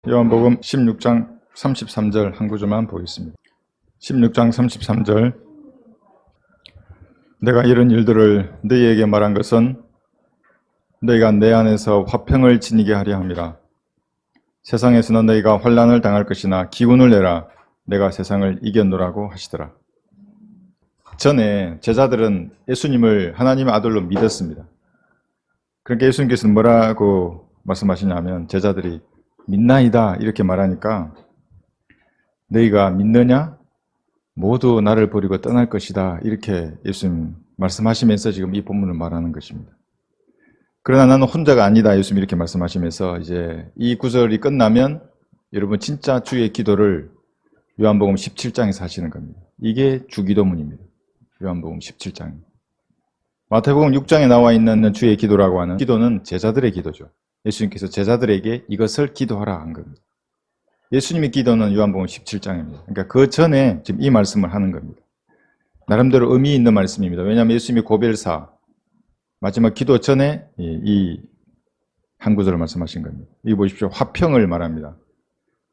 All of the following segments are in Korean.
요한복음 16장 33절 한 구절만 보겠습니다. 16장 33절 내가 이런 일들을 너희에게 말한 것은 너희가 내 안에서 화평을 지니게 하려 함이라. 세상에서는 너희가 환난을 당할 것이나 기운을 내라. 내가 세상을 이겼노라고 하시더라. 전에 제자들은 예수님을 하나님의 아들로 믿었습니다. 그러니까 예수님께서는 뭐라고 말씀하시냐면 제자들이 믿나이다 이렇게 말하니까 너희가 믿느냐? 모두 나를 버리고 떠날 것이다 이렇게 예수님 말씀하시면서 지금 이 본문을 말하는 것입니다. 그러나 나는 혼자가 아니다 예수님 이렇게 말씀하시면서 이제 이 구절이 끝나면 여러분 진짜 주의 기도를 요한복음 17장에서 하시는 겁니다. 이게 주기도문입니다. 요한복음 17장. 마태복음 6장에 나와 있는 주의 기도라고 하는 기도는 제자들의 기도죠. 예수님께서 제자들에게 이것을 기도하라 한 겁니다. 예수님의 기도는 요한복음 17장입니다. 그러니까 그 전에 지금 이 말씀을 하는 겁니다. 나름대로 의미 있는 말씀입니다. 왜냐하면 예수님이 고별사 마지막 기도 전에 이 한 구절을 말씀하신 겁니다. 이 보십시오. 화평을 말합니다.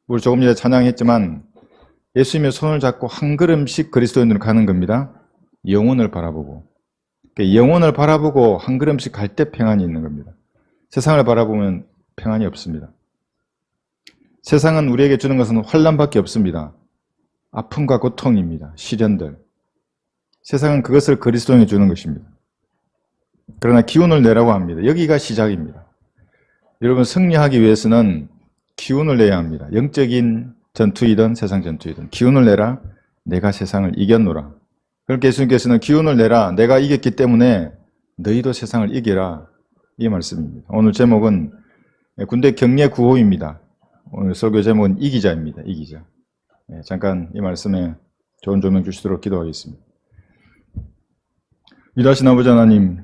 우리 조금 전에 찬양했지만 예수님의 손을 잡고 한 걸음씩 그리스도인으로 가는 겁니다. 영혼을 바라보고. 그러니까 영혼을 바라보고 한 걸음씩 갈 때 평안이 있는 겁니다. 세상을 바라보면 평안이 없습니다. 세상은 우리에게 주는 것은 환난밖에 없습니다. 아픔과 고통입니다. 시련들. 세상은 그것을 그리스도인에 주는 것입니다. 그러나 기운을 내라고 합니다. 여기가 시작입니다. 여러분 승리하기 위해서는 기운을 내야 합니다. 영적인 전투이든 세상 전투이든 기운을 내라. 내가 세상을 이겼노라. 그렇게 예수님께서는 기운을 내라. 내가 이겼기 때문에 너희도 세상을 이겨라. 이 말씀입니다. 오늘 제목은 군대 경례 구호입니다. 오늘 설교 제목은 이기자입니다. 이기자. 잠깐 이 말씀에 좋은 조명 주시도록 기도하겠습니다. 위대하신 아버지 하나님,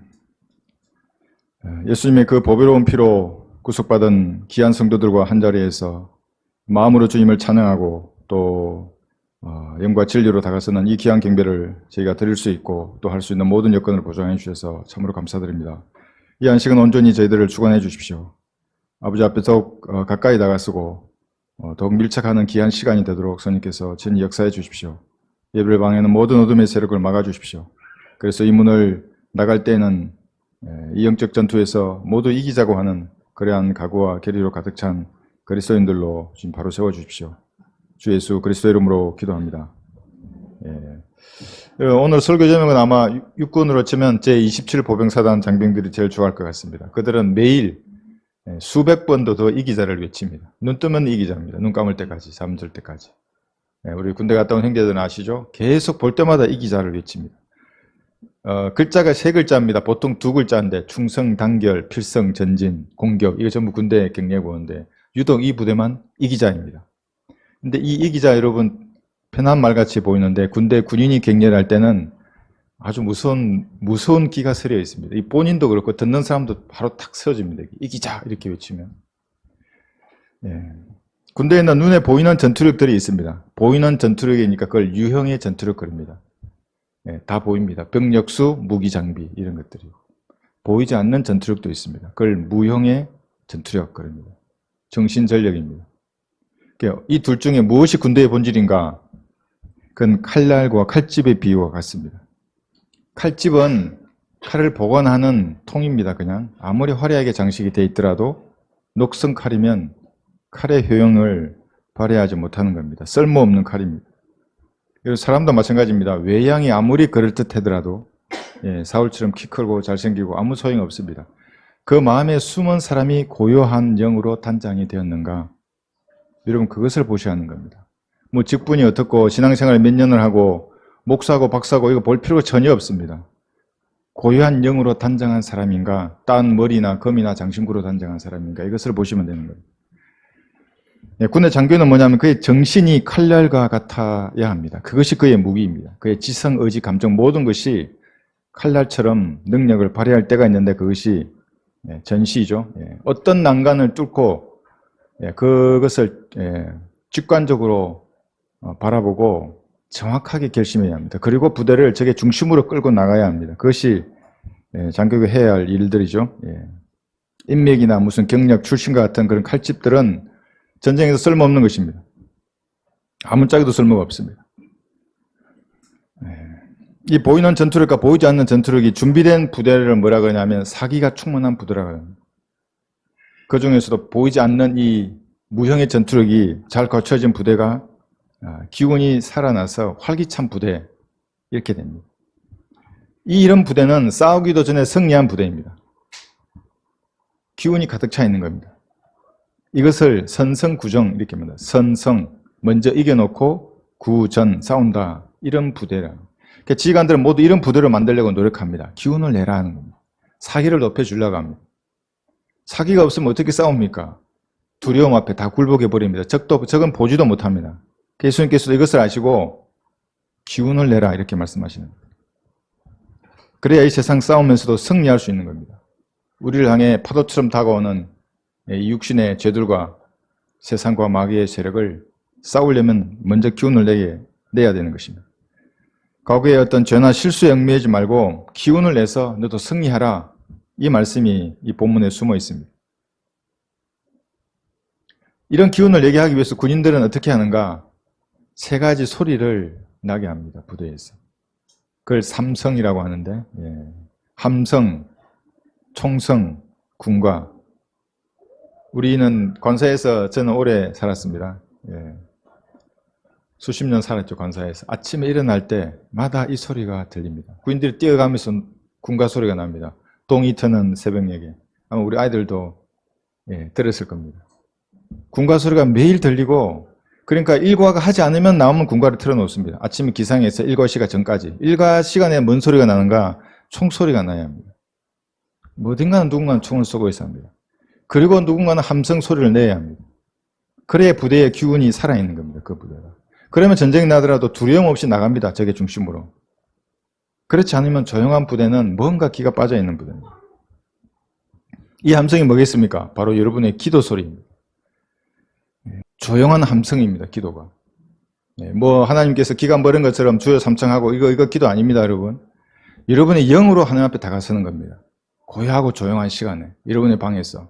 예수님의 그 보배로운 피로 구속받은 귀한 성도들과 한자리에서 마음으로 주님을 찬양하고 또 영과 진리로 다가서는 이 귀한 경배를 저희가 드릴 수 있고 또 할 수 있는 모든 여건을 보장해 주셔서 참으로 감사드립니다. 이 안식은 온전히 저희들을 주관해 주십시오. 아버지 앞에 더욱 가까이 다가서고 더욱 밀착하는 귀한 시간이 되도록 성령께서 진히 역사해 주십시오. 예배를 방해하는 모든 어둠의 세력을 막아 주십시오. 그래서 이 문을 나갈 때는 이 영적 전투에서 모두 이기자고 하는 그러한 각오와 결의로 가득 찬 그리스도인들로 지금 바로 세워 주십시오. 주 예수 그리스도 이름으로 기도합니다. 오늘 설교 제목은 아마 육군으로 치면 제27 보병사단 장병들이 제일 좋아할 것 같습니다. 그들은 매일 수백 번도 더 이기자를 외칩니다. 눈 뜨면 이기자입니다. 눈 감을 때까지, 잠들 때까지. 우리 군대 갔다 온 형제들은 아시죠? 계속 볼 때마다 이기자를 외칩니다. 글자가 세 글자입니다. 보통 두 글자인데 충성, 단결, 필성, 전진, 공격 이거 전부 군대 경례구호인데 유독 이 부대만 이기자입니다. 근데 이 이기자 여러분 편한 말같이 보이는데 군대 군인이 경례를 할 때는 아주 무서운 기가 서려 있습니다. 이 본인도 그렇고 듣는 사람도 바로 탁 서집니다. 이기자 이렇게 외치면. 군대에는 눈에 보이는 전투력들이 있습니다. 보이는 전투력이니까 그걸 유형의 전투력 그럽니다. 다 보입니다. 병력수, 무기 장비 이런 것들이. 보이지 않는 전투력도 있습니다. 그걸 무형의 전투력 그럽니다. 정신전력입니다. 이 둘 중에 무엇이 군대의 본질인가? 그건 칼날과 칼집의 비유와 같습니다. 칼집은 칼을 보관하는 통입니다. 그냥 아무리 화려하게 장식이 되어 있더라도 녹슨 칼이면 칼의 효용을 발휘하지 못하는 겁니다. 쓸모없는 칼입니다. 그리고 사람도 마찬가지입니다. 외양이 아무리 그럴듯하더라도 사울처럼 키 크고 잘생기고 아무 소용 없습니다. 그 마음에 숨은 사람이 고요한 영으로 단장이 되었는가? 여러분 그것을 보셔야 하는 겁니다. 뭐 직분이 어떻고 신앙생활 몇 년을 하고 목사고 박사고 이거 볼 필요가 전혀 없습니다. 고요한 영으로 단장한 사람인가? 딴 머리나 검이나 장신구로 단장한 사람인가? 이것을 보시면 되는 거예요. 군의 장교는 뭐냐면 그의 정신이 칼날과 같아야 합니다. 그것이 그의 무기입니다. 그의 지성, 의지, 감정 모든 것이 칼날처럼 능력을 발휘할 때가 있는데 그것이 전시죠. 어떤 난간을 뚫고 그것을 직관적으로 바라보고 정확하게 결심해야 합니다. 그리고 부대를 적의 중심으로 끌고 나가야 합니다. 그것이 장교가 해야 할 일들이죠. 인맥이나 무슨 경력, 출신과 같은 그런 칼집들은 전쟁에서 쓸모없는 것입니다. 아무짝에도 쓸모가 없습니다. 이 보이는 전투력과 보이지 않는 전투력이 준비된 부대를 뭐라 그러냐면 사기가 충만한 부대라고 합니다. 그 중에서도 보이지 않는 이 무형의 전투력이 잘 갖춰진 부대가 기운이 살아나서 활기찬 부대 이렇게 됩니다. 이런 부대는 싸우기도 전에 승리한 부대입니다. 기운이 가득 차 있는 겁니다. 이것을 선성구정 이렇게 말합니다. 선성, 먼저 이겨놓고 구전, 싸운다. 이런 부대라. 그러니까 지휘관들은 모두 이런 부대를 만들려고 노력합니다. 기운을 내라 하는 겁니다. 사기를 높여주려고 합니다. 사기가 없으면 어떻게 싸웁니까? 두려움 앞에 다 굴복해 버립니다. 적은 보지도 못합니다. 예수님께서도 이것을 아시고 기운을 내라 이렇게 말씀하시는 거예요. 그래야 이 세상 싸우면서도 승리할 수 있는 겁니다. 우리를 향해 파도처럼 다가오는 이 육신의 죄들과 세상과 마귀의 세력을 싸우려면 먼저 기운을 내야 되는 것입니다. 과거의 어떤 죄나 실수에 얽매이지 말고 기운을 내서 너도 승리하라. 이 말씀이 이 본문에 숨어 있습니다. 이런 기운을 내게 하기 위해서 군인들은 어떻게 하는가? 세 가지 소리를 나게 합니다. 부대에서. 그걸 삼성이라고 하는데 함성, 총성, 군과. 우리는 관사에서 저는 오래 살았습니다. 수십 년 살았죠. 관사에서. 아침에 일어날 때마다 이 소리가 들립니다. 군인들이 뛰어가면서 군가 소리가 납니다. 동이 트는 새벽녘에. 아마 우리 아이들도 들었을 겁니다. 군가 소리가 매일 들리고, 그러니까 일과가 하지 않으면 나오면 군가를 틀어놓습니다. 아침에 기상에서 일과 시간 전까지. 일과 시간에 뭔 소리가 나는가? 총소리가 나야 합니다. 어딘가는 누군가는 총을 쏘고 있어야 합니다. 그리고 누군가는 함성 소리를 내야 합니다. 그래야 부대의 기운이 살아있는 겁니다. 그 부대가. 그러면 전쟁이 나더라도 두려움 없이 나갑니다. 적의 중심으로. 그렇지 않으면 조용한 부대는 뭔가 기가 빠져있는 부대입니다. 이 함성이 뭐겠습니까? 바로 여러분의 기도 소리입니다. 조용한 함성입니다. 기도가. 뭐 하나님께서 기가 멀은 것처럼 주여 삼창하고 이거 기도 아닙니다. 여러분. 여러분의 영으로 하나님 앞에 다가서는 겁니다. 고요하고 조용한 시간에 여러분의 방에서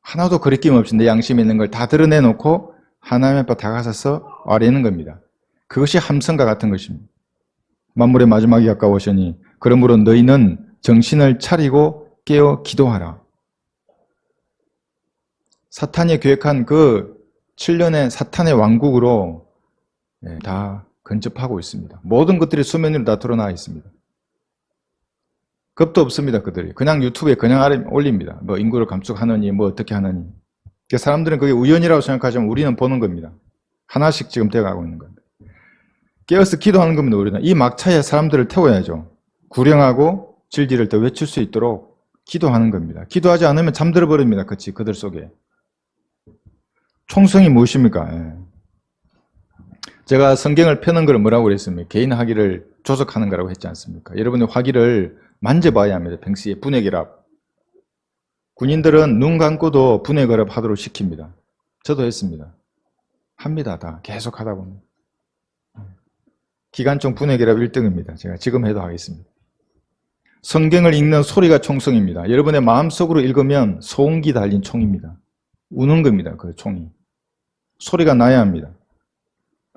하나도 거리낌 없이 내 양심에 있는 걸 다 드러내놓고 하나님 앞에 다가서서 아뢰는 겁니다. 그것이 함성과 같은 것입니다. 만물의 마지막이 가까우시니 그러므로 너희는 정신을 차리고 깨어 기도하라. 사탄이 계획한 그 7년의 사탄의 왕국으로 다 근접하고 있습니다. 모든 것들이 수면 위로 다 드러나 있습니다. 겁도 없습니다. 그들이 그냥 유튜브에 그냥 올립니다. 뭐 인구를 감축하느니 뭐 어떻게 하느니. 사람들은 그게 우연이라고 생각하지만 우리는 보는 겁니다. 하나씩 지금 되어가고 있는 겁니다. 깨어서 기도하는 겁니다. 우리는 이 막차에 사람들을 태워야죠. 구령하고 진리를 더 외칠 수 있도록 기도하는 겁니다. 기도하지 않으면 잠들어 버립니다. 그들 속에. 총성이 무엇입니까? 제가 성경을 펴는 걸 뭐라고 그랬습니까? 개인 학위를 조속하는 거라고 했지 않습니까? 여러분의 학위를 만져봐야 합니다. 평시에 분해결합. 군인들은 눈 감고도 분해결합 하도록 시킵니다. 저도 했습니다. 합니다. 다 계속 하다 보면. 기관총 분해결합 1등입니다. 제가 지금 해도 하겠습니다. 성경을 읽는 소리가 총성입니다. 여러분의 마음속으로 읽으면 소음기 달린 총입니다. 우는 겁니다. 그 총이. 소리가 나야 합니다.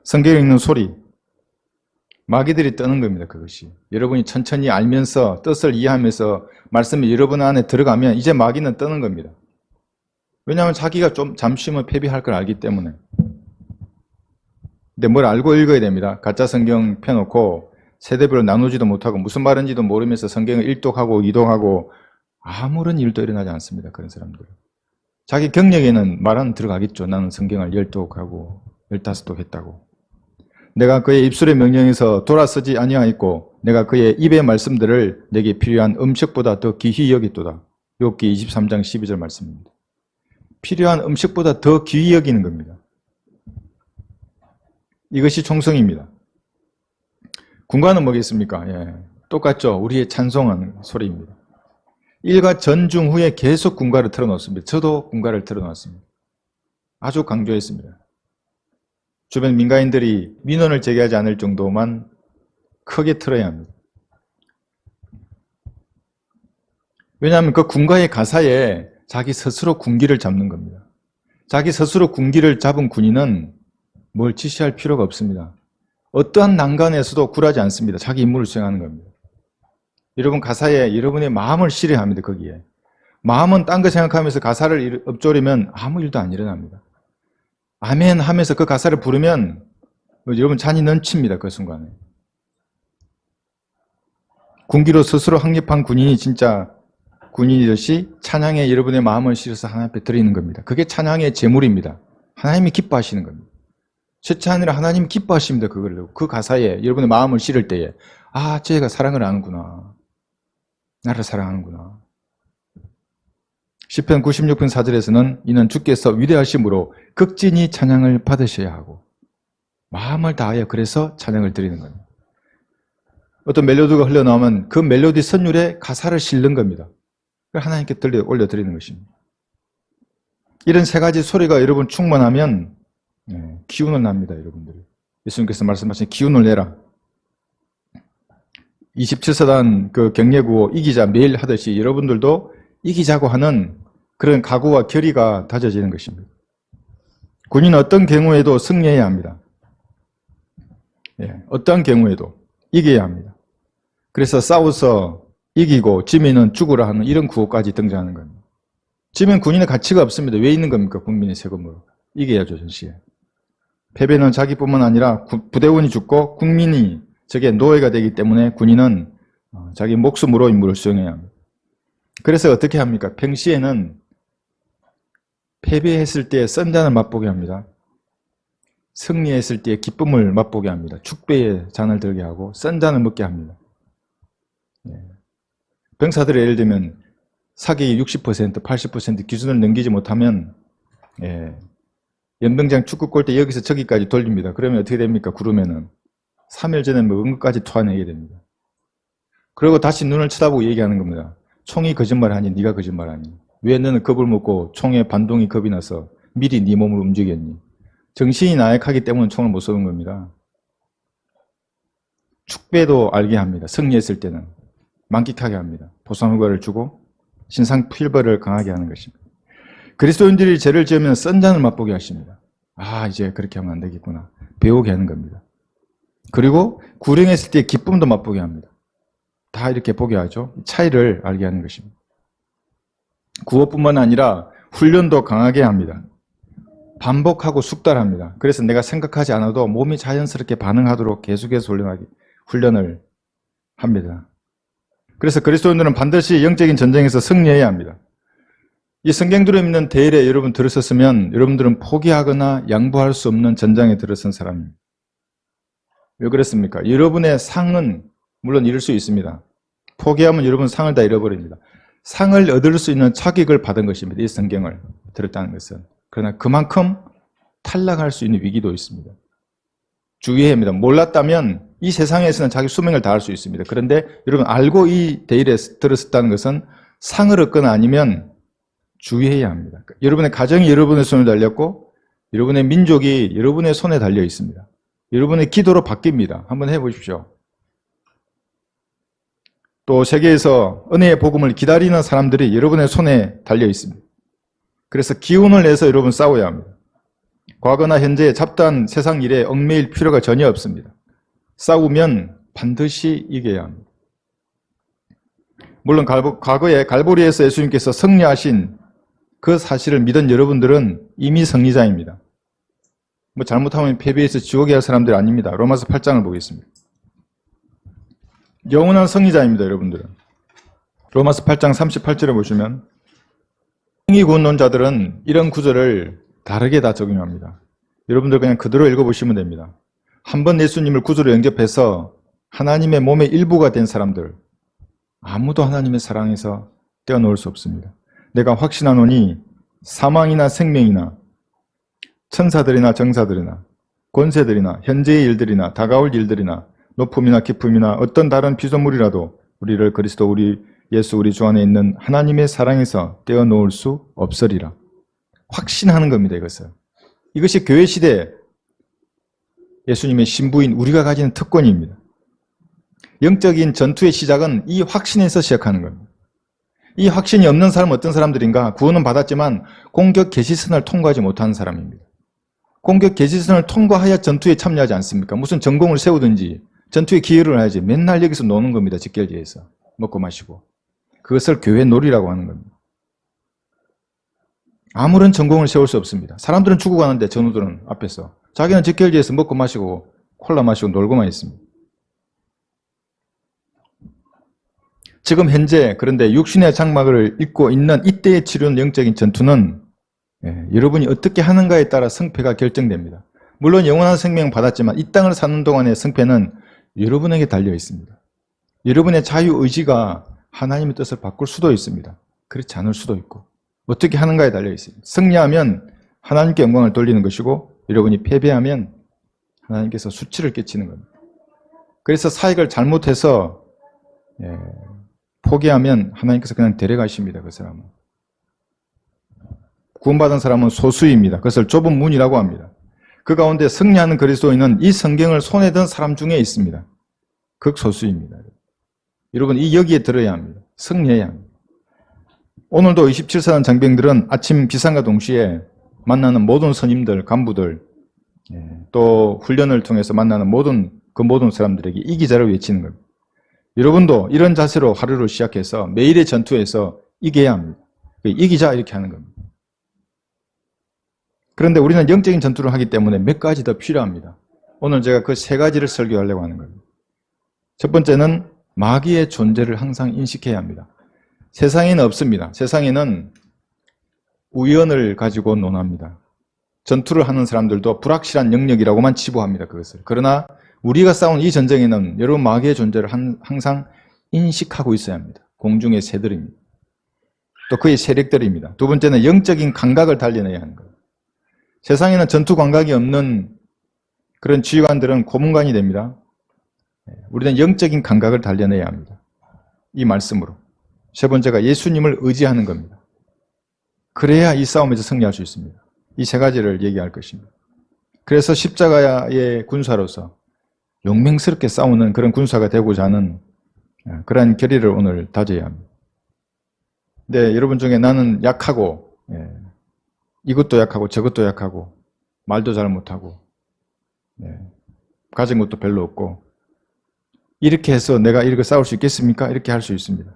성경을 읽는 소리. 마귀들이 떠는 겁니다. 그것이. 여러분이 천천히 알면서 뜻을 이해하면서 말씀이 여러분 안에 들어가면 이제 마귀는 떠는 겁니다. 왜냐하면 자기가 좀 잠시면 패배할 걸 알기 때문에. 근데 뭘 알고 읽어야 됩니다. 가짜 성경 펴놓고 세대별로 나누지도 못하고 무슨 말인지도 모르면서 성경을 일독하고 이독하고 아무런 일도 일어나지 않습니다. 그런 사람들. 자기 경력에는 말은 들어가겠죠. 나는 성경을 10독하고 15독 했다고. 내가 그의 입술의 명령에서 돌아서지 아니하였고 내가 그의 입의 말씀들을 내게 필요한 음식보다 더 귀히 여겼도다. 욥기 23장 12절 말씀입니다. 필요한 음식보다 더 귀히 여기는 겁니다. 이것이 총성입니다. 군가는 뭐겠습니까? 똑같죠. 우리의 찬송하는 소리입니다. 일과 전중 후에 계속 군가를 틀어놓습니다. 저도 군가를 틀어놓았습니다. 아주 강조했습니다. 주변 민가인들이 민원을 제기하지 않을 정도만 크게 틀어야 합니다. 왜냐하면 그 군가의 가사에 자기 스스로 군기를 잡는 겁니다. 자기 스스로 군기를 잡은 군인은 뭘 지시할 필요가 없습니다. 어떠한 난간에서도 굴하지 않습니다. 자기 임무를 수행하는 겁니다. 여러분 가사에 여러분의 마음을 실어야 합니다. 거기에. 마음은 딴 거 생각하면서 가사를 읊조리면 아무 일도 안 일어납니다. 아멘 하면서 그 가사를 부르면 여러분 잔이 넘칩니다. 그 순간에. 군기로 스스로 확립한 군인이 진짜 군인이듯이 찬양에 여러분의 마음을 실어서 하나님 앞에 드리는 겁니다. 그게 찬양의 제물입니다. 하나님이 기뻐하시는 겁니다. 셋째 아니라 하나님이 기뻐하십니다. 그 가사에 여러분의 마음을 실을 때에 아, 쟤가 사랑을 하는구나. 나를 사랑하는구나. 시편 96편 4절에서는 이는 주께서 위대하심으로 극진히 찬양을 받으셔야 하고 마음을 다하여 그래서 찬양을 드리는 겁니다. 어떤 멜로디가 흘러나오면 그 멜로디 선율에 가사를 실는 겁니다. 그걸 하나님께 올려드리는 것입니다. 이런 세 가지 소리가 여러분 충만하면 기운을 납니다. 여러분들. 예수님께서 말씀하신 기운을 내라. 27사단 그 경례구호 이기자 매일 하듯이 여러분들도 이기자고 하는 그런 각오와 결의가 다져지는 것입니다. 군인은 어떤 경우에도 승리해야 합니다. 어떠한 경우에도 이겨야 합니다. 그래서 싸워서 이기고 지면은 죽으라 하는 이런 구호까지 등장하는 겁니다. 지면 군인의 가치가 없습니다. 왜 있는 겁니까? 국민의 세금으로. 이겨야죠, 전시에. 패배는 자기뿐만 아니라 부대원이 죽고 국민이 저게 노예가 되기 때문에 군인은 자기 목숨으로 임무를 수행해야 합니다. 그래서 어떻게 합니까? 평시에는 패배했을 때 썬잔을 맛보게 합니다. 승리했을 때 기쁨을 맛보게 합니다. 축배의 잔을 들게 하고 썬잔을 먹게 합니다. 병사들의 예를 들면 사격이 60%, 80% 기준을 넘기지 못하면 연병장 축구 골 때 여기서 저기까지 돌립니다. 그러면 어떻게 됩니까? 구르면은 3일 전에 먹은 것까지 토해내게 됩니다. 그리고 다시 눈을 쳐다보고 얘기하는 겁니다. 총이 거짓말하니 네가 거짓말하니 왜 너는 겁을 먹고 총에 반동이 겁이 나서 미리 네 몸을 움직였니? 정신이 나약하기 때문에 총을 못 쏘는 겁니다. 축배도 알게 합니다. 승리했을 때는 만끽하게 합니다. 보상효과를 주고 신상필벌을 강하게 하는 것입니다. 그리스도인들이 죄를 지으면 썬잔을 맛보게 하십니다. 아, 이제 그렇게 하면 안 되겠구나. 배우게 하는 겁니다. 그리고 구령했을 때 기쁨도 맛보게 합니다. 다 이렇게 보게 하죠. 차이를 알게 하는 것입니다. 구호뿐만 아니라 훈련도 강하게 합니다. 반복하고 숙달합니다. 그래서 내가 생각하지 않아도 몸이 자연스럽게 반응하도록 계속해서 훈련을 합니다. 그래서 그리스도인들은 반드시 영적인 전쟁에서 승리해야 합니다. 이 성경들에 있는 대열에 여러분 들었었으면 여러분들은 포기하거나 양보할 수 없는 전장에 들어선 사람입니다. 왜 그렇습니까? 여러분의 상은 물론 잃을 수 있습니다. 포기하면 여러분 상을 다 잃어버립니다. 상을 얻을 수 있는 차격을 받은 것입니다. 이 성경을 들었다는 것은. 그러나 그만큼 탈락할 수 있는 위기도 있습니다. 주의해야 합니다. 몰랐다면 이 세상에서는 자기 수명을 다할 수 있습니다. 그런데 여러분 알고 이 대일에 들었었다는 것은 상을 얻거나 아니면 주의해야 합니다. 여러분의 가정이 여러분의 손에 달렸고 여러분의 민족이 여러분의 손에 달려 있습니다. 여러분의 기도로 바뀝니다. 한번 해보십시오. 또 세계에서 은혜의 복음을 기다리는 사람들이 여러분의 손에 달려 있습니다. 그래서 기운을 내서 여러분 싸워야 합니다. 과거나 현재 잡다한 세상 일에 얽매일 필요가 전혀 없습니다. 싸우면 반드시 이겨야 합니다. 물론 과거에 갈보리에서 예수님께서 승리하신 그 사실을 믿은 여러분들은 이미 승리자입니다. 뭐 잘못하면 패배해서 지옥에 갈 사람들이 아닙니다. 로마서 8장을 보겠습니다. 영원한 승리자입니다. 여러분들은. 로마서 8장 38절에 보시면 행위구원론자들은 이런 구절을 다르게 다 적용합니다. 여러분들 그냥 그대로 읽어보시면 됩니다. 한번 예수님을 구주로 영접해서 하나님의 몸의 일부가 된 사람들 아무도 하나님의 사랑에서 떼어놓을 수 없습니다. 내가 확신하노니 사망이나 생명이나 천사들이나 정사들이나 권세들이나 현재의 일들이나 다가올 일들이나 높음이나 깊음이나 어떤 다른 피조물이라도 우리를 그리스도 우리 예수 우리 주 안에 있는 하나님의 사랑에서 떼어놓을 수 없으리라. 확신하는 겁니다. 이것이 교회 시대 예수님의 신부인 우리가 가지는 특권입니다. 영적인 전투의 시작은 이 확신에서 시작하는 겁니다. 이 확신이 없는 사람은 어떤 사람들인가? 구원은 받았지만 공격 개시선을 통과하지 못하는 사람입니다. 공격 개시선을 통과하여 전투에 참여하지 않습니까? 무슨 전공을 세우든지 전투에 기여를 하지. 맨날 여기서 노는 겁니다. 직결지에서. 먹고 마시고. 그것을 교회 놀이라고 하는 겁니다. 아무런 전공을 세울 수 없습니다. 사람들은 죽어가는데 전우들은 앞에서. 자기는 직결지에서 먹고 마시고 콜라 마시고 놀고만 있습니다. 지금 현재 그런데 육신의 장막을 입고 있는 이때의 치료는 영적인 전투는 여러분이 어떻게 하는가에 따라 승패가 결정됩니다. 물론 영원한 생명 받았지만 이 땅을 사는 동안의 승패는 여러분에게 달려 있습니다. 여러분의 자유의지가 하나님의 뜻을 바꿀 수도 있습니다. 그렇지 않을 수도 있고 어떻게 하는가에 달려 있습니다. 승리하면 하나님께 영광을 돌리는 것이고 여러분이 패배하면 하나님께서 수치를 끼치는 겁니다. 그래서 사역을 잘못해서 포기하면 하나님께서 그냥 데려가십니다. 그 사람은. 구원받은 사람은 소수입니다. 그것을 좁은 문이라고 합니다. 그 가운데 승리하는 그리스도인은 이 성경을 손에 든 사람 중에 있습니다. 극소수입니다. 여러분 이 여기에 들어야 합니다. 승리해야 합니다. 오늘도 27사단 장병들은 아침 기상과 동시에 만나는 모든 선임들, 간부들 또 훈련을 통해서 만나는 모든 사람들에게 이 기자를 외치는 겁니다. 여러분도 이런 자세로 하루를 시작해서 매일의 전투에서 이겨야 합니다. 이기자 이렇게 하는 겁니다. 그런데 우리는 영적인 전투를 하기 때문에 몇 가지 더 필요합니다. 오늘 제가 그 세 가지를 설교하려고 하는 겁니다. 첫 번째는 마귀의 존재를 항상 인식해야 합니다. 세상에는 없습니다. 세상에는 우연을 가지고 논합니다. 전투를 하는 사람들도 불확실한 영역이라고만 치부합니다. 그것을. 그러나 우리가 싸운 이 전쟁에는 여러분 마귀의 존재를 항상 인식하고 있어야 합니다. 공중의 새들입니다. 또 그의 세력들입니다. 두 번째는 영적인 감각을 단련해야 하는 거예요. 세상에는 전투 감각이 없는 그런 지휘관들은 고문관이 됩니다. 우리는 영적인 감각을 단련해야 합니다. 이 말씀으로. 세 번째가 예수님을 의지하는 겁니다. 그래야 이 싸움에서 승리할 수 있습니다. 이 세 가지를 얘기할 것입니다. 그래서 십자가의 군사로서 용맹스럽게 싸우는 그런 군사가 되고자 하는 그러한 결의를 오늘 다져야 합니다. 근데 여러분 중에 나는 약하고 이것도 약하고 저것도 약하고 말도 잘 못하고 가진 것도 별로 없고 이렇게 해서 내가 이렇게 싸울 수 있겠습니까? 이렇게 할 수 있습니다.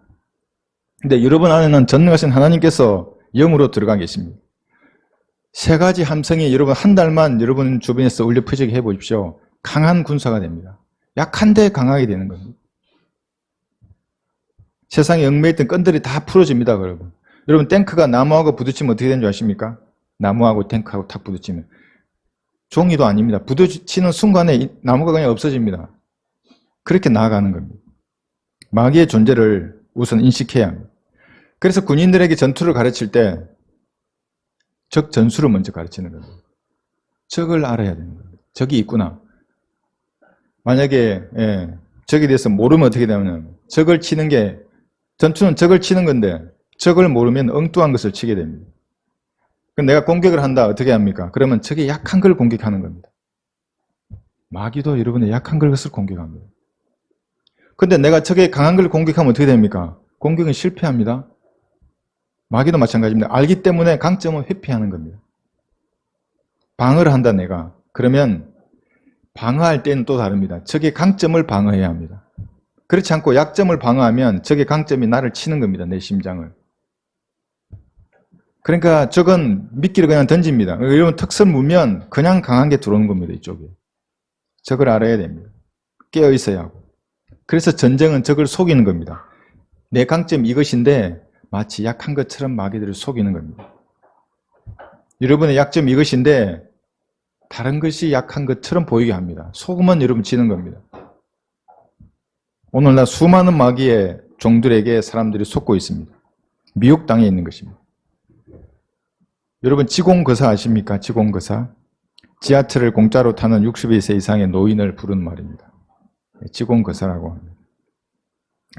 근데 여러분 안에는 전능하신 하나님께서 영으로 들어가 계십니다. 세 가지 함성이 여러분 한 달만 여러분 주변에서 울려 퍼지게 해보십시오. 강한 군사가 됩니다. 약한데 강하게 되는 겁니다. 세상에 얽매였던 끈들이 다 풀어집니다. 여러분. 여러분 탱크가 나무하고 부딪히면 어떻게 되는 줄 아십니까? 나무하고 탱크하고 탁 부딪히면 종이도 아닙니다. 부딪히는 순간에 나무가 그냥 없어집니다. 그렇게 나아가는 겁니다. 마귀의 존재를 우선 인식해야 합니다. 그래서 군인들에게 전투를 가르칠 때 적 전술을 먼저 가르치는 겁니다. 적을 알아야 되는 겁니다. 적이 있구나. 만약에 적에 대해서 모르면 어떻게 되냐면 적을 치는 게 전투는 적을 치는 건데 적을 모르면 엉뚱한 것을 치게 됩니다. 그럼 내가 공격을 한다. 어떻게 합니까? 그러면 적의 약한 걸 공격하는 겁니다. 마귀도 여러분의 약한 것을 공격합니다. 근데 내가 적의 강한 걸 공격하면 어떻게 됩니까? 공격은 실패합니다. 마귀도 마찬가지입니다. 알기 때문에 강점은 회피하는 겁니다. 방어를 한다 내가. 그러면 방어할 때는 또 다릅니다. 적의 강점을 방어해야 합니다. 그렇지 않고 약점을 방어하면 적의 강점이 나를 치는 겁니다. 내 심장을. 그러니까 적은 미끼를 그냥 던집니다. 여러분 턱선 무면 그냥 강한 게 들어오는 겁니다. 이쪽에. 적을 알아야 됩니다. 깨어 있어야 하고. 그래서 전쟁은 적을 속이는 겁니다. 내 강점이 이것인데 마치 약한 것처럼 마귀들을 속이는 겁니다. 여러분의 약점이 이것인데 다른 것이 약한 것처럼 보이게 합니다. 속으면 여러분 지는 겁니다. 오늘날 수많은 마귀의 종들에게 사람들이 속고 있습니다. 미혹당해 있는 것입니다. 여러분 지공거사 아십니까? 지공거사. 지하철을 공짜로 타는 62세 이상의 노인을 부르는 말입니다. 지공거사라고 합니다.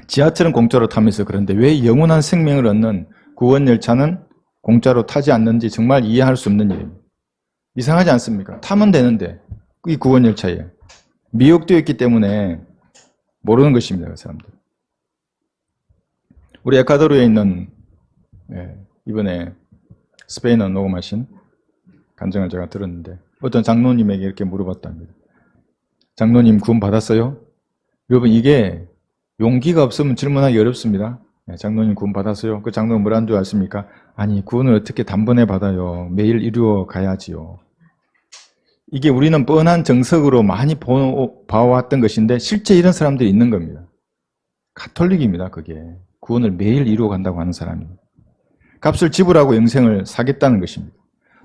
지하철은 공짜로 타면서 그런데 왜 영원한 생명을 얻는 구원열차는 공짜로 타지 않는지 정말 이해할 수 없는 일입니다. 이상하지 않습니까? 타면 되는데 이 구원열차에 미혹되어 있기 때문에 모르는 것입니다. 그 사람들. 우리 에콰도르에 있는 이번에 스페인어 녹음하신 간증을 제가 들었는데 어떤 장로님에게 이렇게 물어봤답니다. 장로님 구원 받았어요? 여러분 이게 용기가 없으면 질문하기 어렵습니다. 장로님 구원 받았어요? 그 장로는 뭐라는 줄 아십니까? 아니 구원을 어떻게 단번에 받아요? 매일 이루어 가야지요. 이게 우리는 뻔한 정석으로 많이 봐왔던 것인데 실제 이런 사람들이 있는 겁니다. 가톨릭입니다. 그게 구원을 매일 이루어 간다고 하는 사람입니다. 값을 지불하고 영생을 사겠다는 것입니다.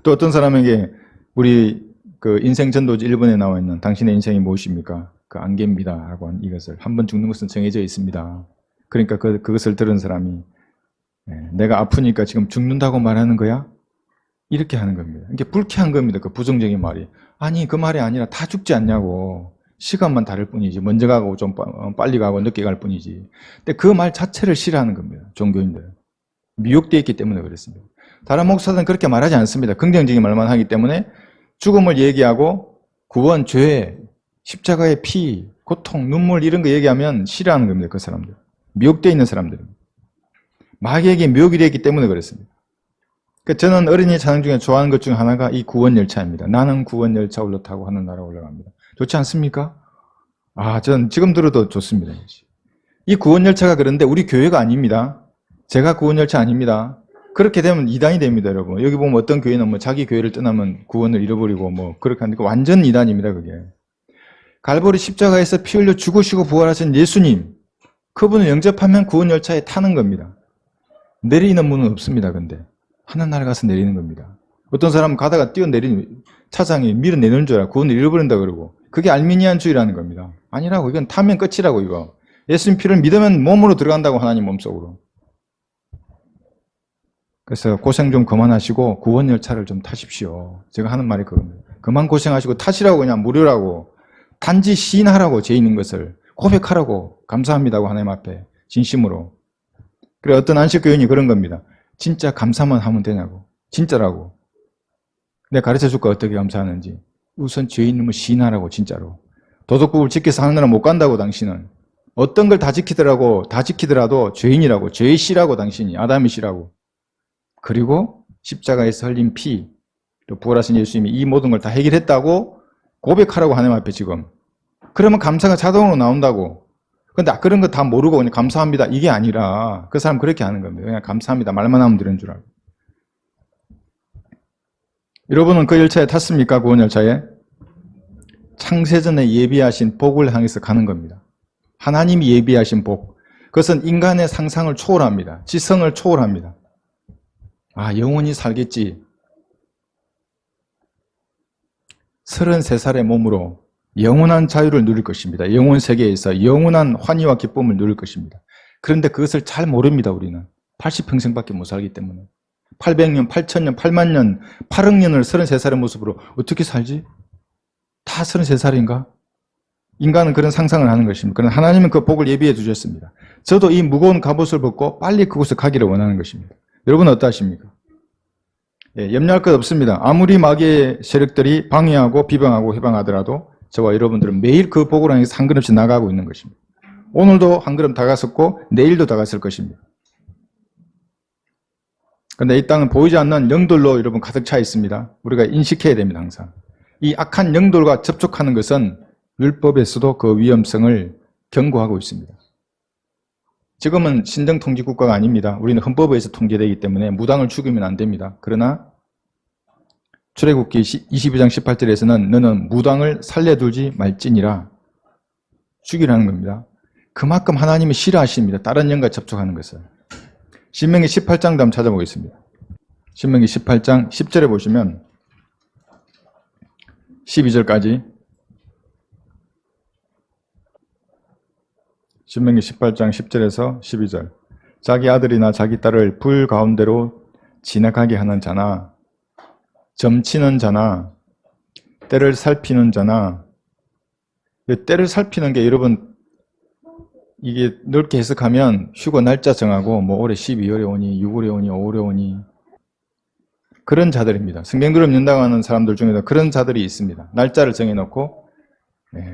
또 어떤 사람에게 우리 그 인생 전도지 1번에 나와 있는 당신의 인생이 무엇입니까? 그 안개입니다. 라고 한 이것을 한 번 죽는 것은 정해져 있습니다. 그러니까 그것을 들은 사람이 내가 아프니까 지금 죽는다고 말하는 거야? 이렇게 하는 겁니다. 이게 불쾌한 겁니다. 그 부정적인 말이. 아니 그 말이 아니라 다 죽지 않냐고. 시간만 다를 뿐이지. 먼저 가고 좀 빨리 가고 늦게 갈 뿐이지. 근데 그 말 자체를 싫어하는 겁니다. 종교인들. 미혹되어 있기 때문에 그렇습니다. 다른 목사들은 그렇게 말하지 않습니다. 긍정적인 말만 하기 때문에 죽음을 얘기하고 구원, 죄, 십자가의 피, 고통, 눈물 이런 거 얘기하면 싫어하는 겁니다. 그 사람들. 미혹되어 있는 사람들은. 마귀에게 미혹이 되어 있기 때문에 그렇습니다. 저는 어린이 찬양 중에 좋아하는 것 중 하나가 이 구원열차입니다. 나는 구원열차 올라타고 하늘나라 올라갑니다. 좋지 않습니까? 저는 지금 들어도 좋습니다. 이 구원열차가 그런데 우리 교회가 아닙니다. 제가 구원열차 아닙니다. 그렇게 되면 이단이 됩니다, 여러분. 여기 보면 어떤 교회는 뭐 자기 교회를 떠나면 구원을 잃어버리고 뭐 그렇게 하니까 완전 이단입니다, 그게. 갈보리 십자가에서 피 흘려 죽으시고 부활하신 예수님, 그분을 영접하면 구원열차에 타는 겁니다. 내리는 문은 없습니다, 근데. 하늘나라 가서 내리는 겁니다. 어떤 사람은 가다가 뛰어내리는 차장이 밀어내는 줄 알아. 구원을 잃어버린다 그러고. 그게 알미니안주의라는 겁니다. 아니라고. 이건 타면 끝이라고, 이거. 예수님 피를 믿으면 몸으로 들어간다고, 하나님 몸속으로. 그래서 고생 좀 그만하시고 구원열차를 좀 타십시오. 제가 하는 말이 그겁니다. 그만 고생하시고 타시라고, 그냥 무료라고. 단지 시인하라고, 죄 있는 것을. 고백하라고. 감사합니다고, 하나님 앞에. 진심으로. 그래, 어떤 안식교인이 그런 겁니다. 진짜 감사만 하면 되냐고. 진짜라고. 내가 가르쳐줄까, 어떻게 감사하는지. 우선 죄 있는 걸 시인하라고, 진짜로. 도덕법을 지켜서 하늘나라 못 간다고, 당신은. 어떤 걸 다 지키더라도 죄인이라고, 죄의 씨라고, 당신이. 아담의 씨라고. 그리고 십자가에서 흘린 피, 또 부활하신 예수님이 이 모든 걸 다 해결했다고 고백하라고, 하나님 앞에 지금. 그러면 감사가 자동으로 나온다고. 근데 그런 거 다 모르고 그냥 감사합니다. 이게 아니라 그 사람 그렇게 하는 겁니다. 그냥 감사합니다. 말만 하면 되는 줄 알고. 여러분은 그 열차에 탔습니까? 구원 열차에? 창세전에 예비하신 복을 향해서 가는 겁니다. 하나님이 예비하신 복. 그것은 인간의 상상을 초월합니다. 지성을 초월합니다. 영원히 살겠지. 33살의 몸으로 영원한 자유를 누릴 것입니다. 영원 세계에서 영원한 환희와 기쁨을 누릴 것입니다. 그런데 그것을 잘 모릅니다, 우리는. 80평생밖에 못 살기 때문에. 800년, 8000년, 8만 년, 8억 년을 33살의 모습으로 어떻게 살지? 다 33살인가? 인간은 그런 상상을 하는 것입니다. 그러나 하나님은 그 복을 예비해 주셨습니다. 저도 이 무거운 갑옷을 벗고 빨리 그곳에 가기를 원하는 것입니다. 여러분은 어떠십니까? 염려할 것 없습니다. 아무리 마귀의 세력들이 방해하고 비방하고 해방하더라도 저와 여러분들은 매일 그 복을 향해서 한 걸음씩 나가고 있는 것입니다. 오늘도 한 걸음 다가섰고 내일도 다가설 것입니다. 그런데 이 땅은 보이지 않는 영들로 여러분 가득 차 있습니다. 우리가 인식해야 됩니다. 항상. 이 악한 영들과 접촉하는 것은 율법에서도 그 위험성을 경고하고 있습니다. 지금은 신정통치국가가 아닙니다. 우리는 헌법에 의해서 통제되기 때문에 무당을 죽이면 안 됩니다. 그러나 출애굽기 22장 18절에서는 너는 무당을 살려두지 말지니라, 죽이라는 겁니다. 그만큼 하나님이 싫어하십니다. 다른 영과 접촉하는 것을. 신명기 18장도 한번 찾아보겠습니다. 신명기 18장 10절에 보시면 12절까지, 신명기 18장 10절에서 12절. 자기 아들이나 자기 딸을 불 가운데로 지나가게 하는 자나, 점치는 자나, 때를 살피는 자나. 때를 살피는 게 여러분 이게 넓게 해석하면 휴거 날짜 정하고 뭐 올해 12월에 오니 6월에 오니 5월에 오니 그런 자들입니다. 성경그룹 연당하는 사람들 중에도 그런 자들이 있습니다. 날짜를 정해놓고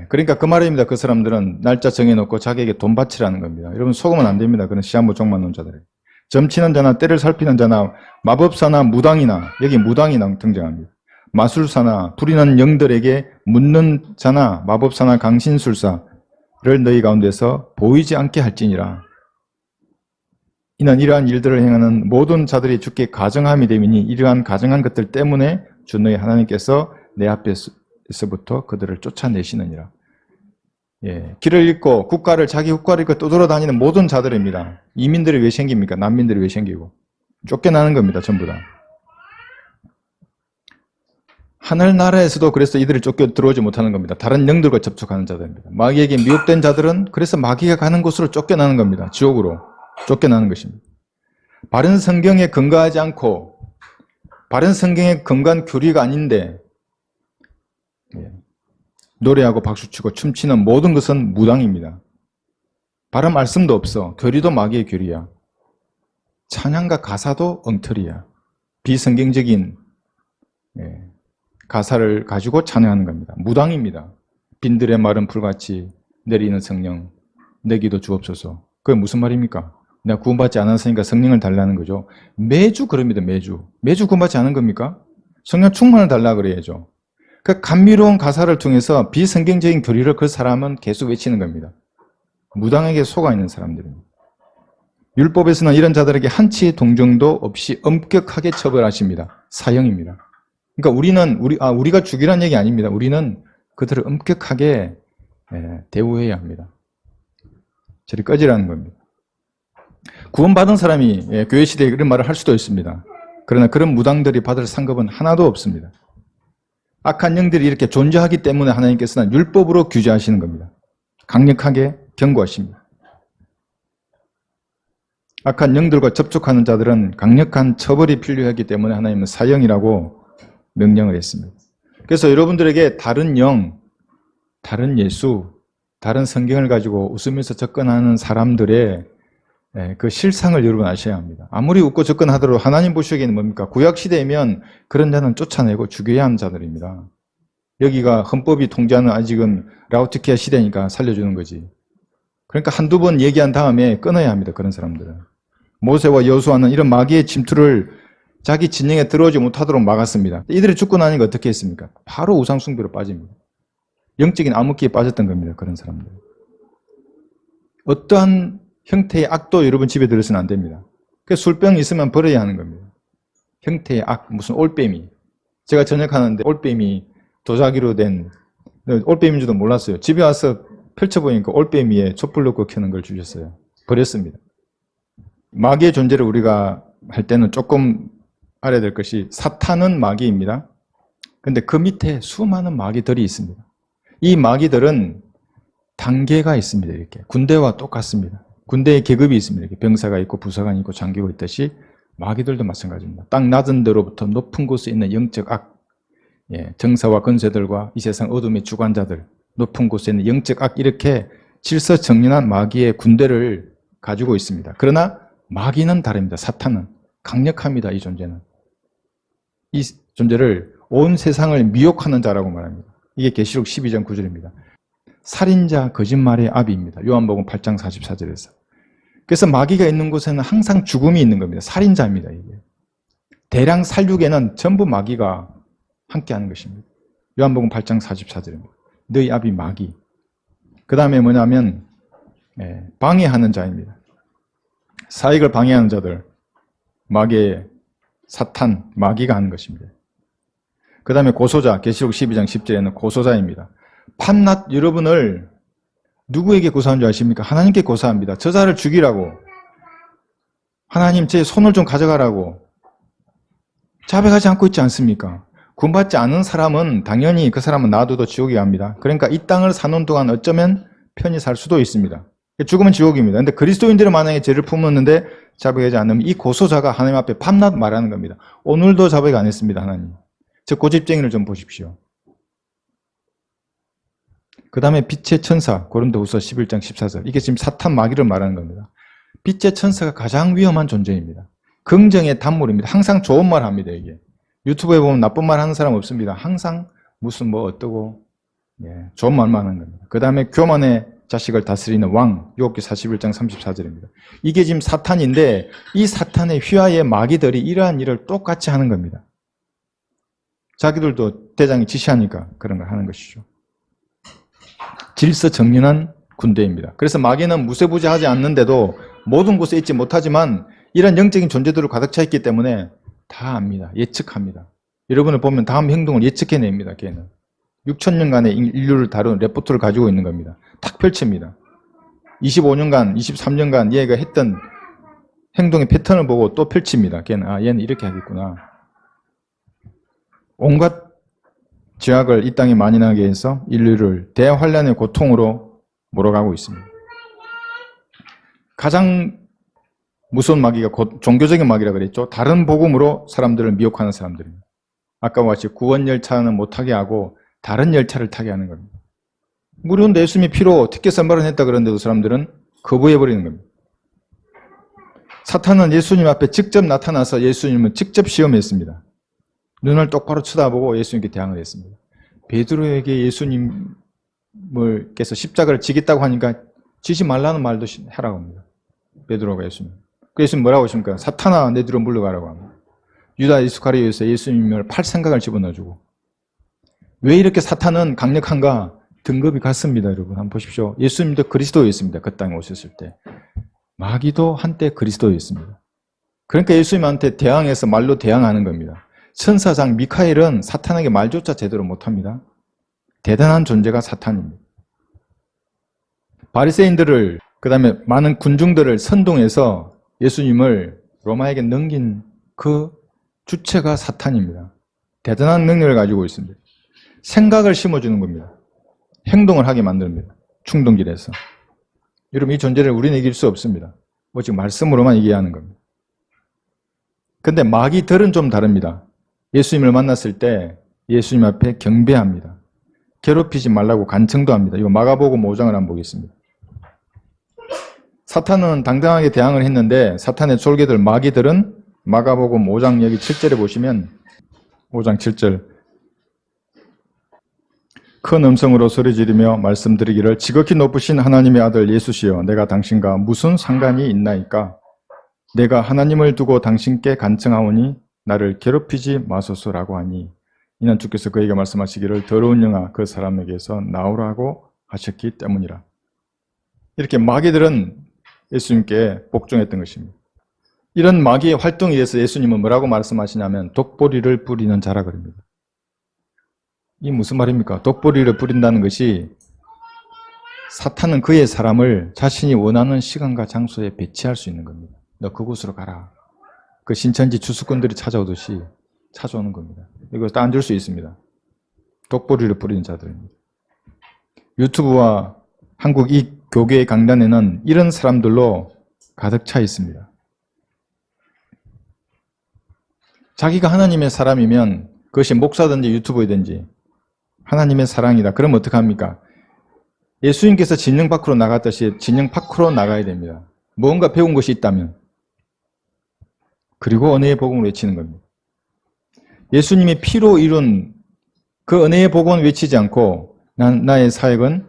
그러니까 그 말입니다. 그 사람들은 날짜 정해놓고 자기에게 돈 바치라는 겁니다. 여러분 속으면 안 됩니다. 그런 시한부종만 논 자들. 점치는 자나 때를 살피는 자나 마법사나 무당이나, 여기 무당이 등장합니다. 마술사나 부리는 영들에게 묻는 자나 마법사나 강신술사를 너희 가운데서 보이지 않게 할지니라. 이는 이러한 일들을 행하는 모든 자들이 주께 가정함이 됨이니 이러한 가정한 것들 때문에 주 너희 하나님께서 내 앞에서부터 그들을 쫓아내시느니라. 길을 잃고 자기 국가를 잃고 떠돌아다니는 모든 자들입니다. 이민들이 왜 생깁니까? 난민들이 왜 생기고? 쫓겨나는 겁니다. 전부 다. 하늘나라에서도 그래서 이들이 쫓겨 들어오지 못하는 겁니다. 다른 영들과 접촉하는 자들입니다. 마귀에게 미혹된 자들은 그래서 마귀가 가는 곳으로 쫓겨나는 겁니다. 지옥으로 쫓겨나는 것입니다. 바른 성경에 근거하지 않고 바른 성경에 근거한 교리가 아닌데 노래하고 박수치고 춤추는 모든 것은 무당입니다. 바른 말씀도 없어. 교리도 마귀의 교리야. 찬양과 가사도 엉터리야. 비성경적인 가사를 가지고 찬양하는 겁니다. 무당입니다. 빈들의 마른 풀같이 내리는 성령 내기도 주옵소서. 그게 무슨 말입니까? 내가 구원받지 않았으니까 성령을 달라는 거죠. 매주 그럽니다. 매주 구원받지 않은 겁니까? 성령 충만을 달라 그래야죠. 그 감미로운 가사를 통해서 비성경적인 교리를 그 사람은 계속 외치는 겁니다. 무당에게 속아 있는 사람들입니다. 율법에서는 이런 자들에게 한치의 동정도 없이 엄격하게 처벌하십니다. 사형입니다. 그러니까 우리가 죽이라는 얘기 아닙니다. 우리는 그들을 엄격하게 대우해야 합니다. 저리 꺼지라는 겁니다. 구원받은 사람이 교회 시대에 이런 말을 할 수도 있습니다. 그러나 그런 무당들이 받을 상급은 하나도 없습니다. 악한 영들이 이렇게 존재하기 때문에 하나님께서는 율법으로 규제하시는 겁니다. 강력하게 경고하십니다. 악한 영들과 접촉하는 자들은 강력한 처벌이 필요하기 때문에 하나님은 사형이라고 명령을 했습니다. 그래서 여러분들에게 다른 영, 다른 예수, 다른 성경을 가지고 웃으면서 접근하는 사람들의 그 실상을 여러분 아셔야 합니다. 아무리 웃고 접근하더라도 하나님 보시기에는 뭡니까? 구약시대이면 그런 자는 쫓아내고 죽여야 하는 자들입니다. 여기가 헌법이 통제하는 아직은 라우티키아 시대니까 살려주는 거지. 그러니까 한두 번 얘기한 다음에 끊어야 합니다. 그런 사람들은. 모세와 여호수아는 이런 마귀의 침투를 자기 진영에 들어오지 못하도록 막았습니다. 이들이 죽고 나니까 어떻게 했습니까? 바로 우상숭배로 빠집니다. 영적인 암흑기에 빠졌던 겁니다. 그런 사람들. 어떠한 형태의 악도 여러분 집에 들어서는 안 됩니다. 그래서 술병 있으면 버려야 하는 겁니다. 형태의 악, 무슨 올빼미. 제가 전역하는데 올빼미 도자기로 된 올빼미인 줄도 몰랐어요. 집에 와서 펼쳐보니까 올빼미에 촛불 넣고 켜는 걸 주셨어요. 버렸습니다. 마귀의 존재를 우리가 할 때는 조금 알아야 될 것이 사탄은 마귀입니다. 그런데 그 밑에 수많은 마귀들이 있습니다. 이 마귀들은 단계가 있습니다. 이렇게 군대와 똑같습니다. 군대의 계급이 있습니다. 이렇게 병사가 있고 부사관이 있고 장교가 있듯이 마귀들도 마찬가지입니다. 땅 낮은 데로부터 높은 곳에 있는 영적 악, 정사와 권세들과 이 세상 어둠의 주관자들, 높은 곳에 있는 영적 악, 이렇게 질서정연한 마귀의 군대를 가지고 있습니다. 그러나 마귀는 다릅니다. 사탄은 강력합니다. 이 존재는. 이 존재를 온 세상을 미혹하는 자라고 말합니다. 이게 계시록 12장 9절입니다. 살인자, 거짓말의 아비입니다. 요한복음 8장 44절에서. 그래서 마귀가 있는 곳에는 항상 죽음이 있는 겁니다. 살인자입니다. 이게. 대량 살육에는 전부 마귀가 함께하는 것입니다. 요한복음 8장 44절입니다. 너희 아비 마귀. 그 다음에 뭐냐면 방해하는 자입니다. 사익을 방해하는 자들, 마귀의 사탄, 마귀가 하는 것입니다. 그 다음에 고소자, 계시록 12장 10절에는 고소자입니다. 밤낮 여러분을 누구에게 고소한 줄 아십니까? 하나님께 고소합니다. 저자를 죽이라고. 하나님 제 손을 좀 가져가라고. 자백하지 않고 있지 않습니까? 구원받지 않은 사람은 당연히 그 사람은 놔둬도 지옥에 갑니다. 그러니까 이 땅을 사는 동안 어쩌면 편히 살 수도 있습니다. 죽으면 지옥입니다. 근데 그리스도인들은 만약에 죄를 품었는데 자백하지 않으면 이 고소자가 하나님 앞에 밤낮 말하는 겁니다. 오늘도 자백 안 했습니다. 하나님. 저 고집쟁이를 좀 보십시오. 그 다음에 빛의 천사, 고린도후서 11장 14절. 이게 지금 사탄 마귀를 말하는 겁니다. 빛의 천사가 가장 위험한 존재입니다. 긍정의 단물입니다. 항상 좋은 말 합니다. 이게 유튜브에 보면 나쁜 말 하는 사람 없습니다. 항상 무슨 뭐 어떠고 예, 좋은 말만 하는 겁니다. 그 다음에 교만의 자식을 다스리는 왕, 욥기 41장 34절입니다. 이게 지금 사탄인데 이 사탄의 휘하의 마귀들이 이러한 일을 똑같이 하는 겁니다. 자기들도 대장이 지시하니까 그런 걸 하는 것이죠. 질서 정연한 군대입니다. 그래서 마귀는 무쇠부지하지 않는데도 모든 곳에 있지 못하지만 이런 영적인 존재들을 가득 차 있기 때문에 다 압니다. 예측합니다. 여러분을 보면 다음 행동을 예측해냅니다. 걔는 6천년간의 인류를 다룬 레포트를 가지고 있는 겁니다. 탁 펼칩니다. 25년간, 23년간 얘가 했던 행동의 패턴을 보고 또 펼칩니다. 걔는 얘는 이렇게 하겠구나. 온갖 죄악을 이 땅에 만연하게 해서 인류를 대환란의 고통으로 몰아가고 있습니다. 가장 무서운 마귀가 종교적인 마귀라 그랬죠. 다른 복음으로 사람들을 미혹하는 사람들입니다. 아까와 같이 구원 열차는 못하게 하고 다른 열차를 타게 하는 겁니다. 무료인데 예수님이 피로 특혜 선발을 했다 그러는데도 사람들은 거부해버리는 겁니다. 사탄은 예수님 앞에 직접 나타나서 예수님을 직접 시험했습니다. 눈을 똑바로 쳐다보고 예수님께 대항을 했습니다. 베드로에게 예수님께서 십자가를 지겠다고 하니까 지지 말라는 말도 하라고 합니다. 베드로가 예수님. 그래서 예수님 뭐라고 하십니까? 사탄아 내 뒤로 물러가라고 합니다. 유다 이스카리오에서 예수님을 팔 생각을 집어넣어주고. 왜 이렇게 사탄은 강력한가? 등급이 같습니다. 여러분 한번 보십시오. 예수님도 그리스도였습니다. 그 땅에 오셨을 때. 마귀도 한때 그리스도였습니다. 그러니까 예수님한테 대항해서 말로 대항하는 겁니다. 천사장 미카엘은 사탄에게 말조차 제대로 못합니다. 대단한 존재가 사탄입니다. 바리새인들을 그 다음에 많은 군중들을 선동해서 예수님을 로마에게 넘긴 그 주체가 사탄입니다. 대단한 능력을 가지고 있습니다. 생각을 심어주는 겁니다. 행동을 하게 만듭니다. 충동질에서. 여러분 이 존재를 우리는 이길 수 없습니다. 오직 말씀으로만 이겨야 하는 겁니다. 근데 마귀들은 좀 다릅니다. 예수님을 만났을 때 예수님 앞에 경배합니다. 괴롭히지 말라고 간청도 합니다. 이거 마가복음 5장을 한번 보겠습니다. 사탄은 당당하게 대항을 했는데 사탄의 졸개들 마귀들은 마가복음 5장 여기 7절에 보시면 5장 7절 큰 음성으로 소리지르며 말씀드리기를 지극히 높으신 하나님의 아들 예수시여 내가 당신과 무슨 상관이 있나이까 내가 하나님을 두고 당신께 간청하오니 나를 괴롭히지 마소서라고 하니 이는 주께서 그에게 말씀하시기를 더러운 영아 그 사람에게서 나오라고 하셨기 때문이라. 이렇게 마귀들은 예수님께 복종했던 것입니다. 이런 마귀의 활동에 대해서 예수님은 뭐라고 말씀하시냐면 독보리를 뿌리는 자라 그럽니다. 이 무슨 말입니까? 독보리를 뿌린다는 것이 사탄은 그의 사람을 자신이 원하는 시간과 장소에 배치할 수 있는 겁니다. 너 그곳으로 가라. 그 신천지 주수꾼들이 찾아오듯이 찾아오는 겁니다. 이거 다 앉을 수 있습니다. 독보리를 뿌리는 자들입니다. 유튜브와 한국 이 교계의 강단에는 이런 사람들로 가득 차 있습니다. 자기가 하나님의 사람이면 그것이 목사든지 유튜버든지 하나님의 사랑이다. 그럼 어떡합니까? 예수님께서 진영 밖으로 나갔듯이 진영 밖으로 나가야 됩니다. 뭔가 배운 것이 있다면. 그리고 은혜의 복음을 외치는 겁니다. 예수님이 피로 이룬 그 은혜의 복음을 외치지 않고 나의 사역은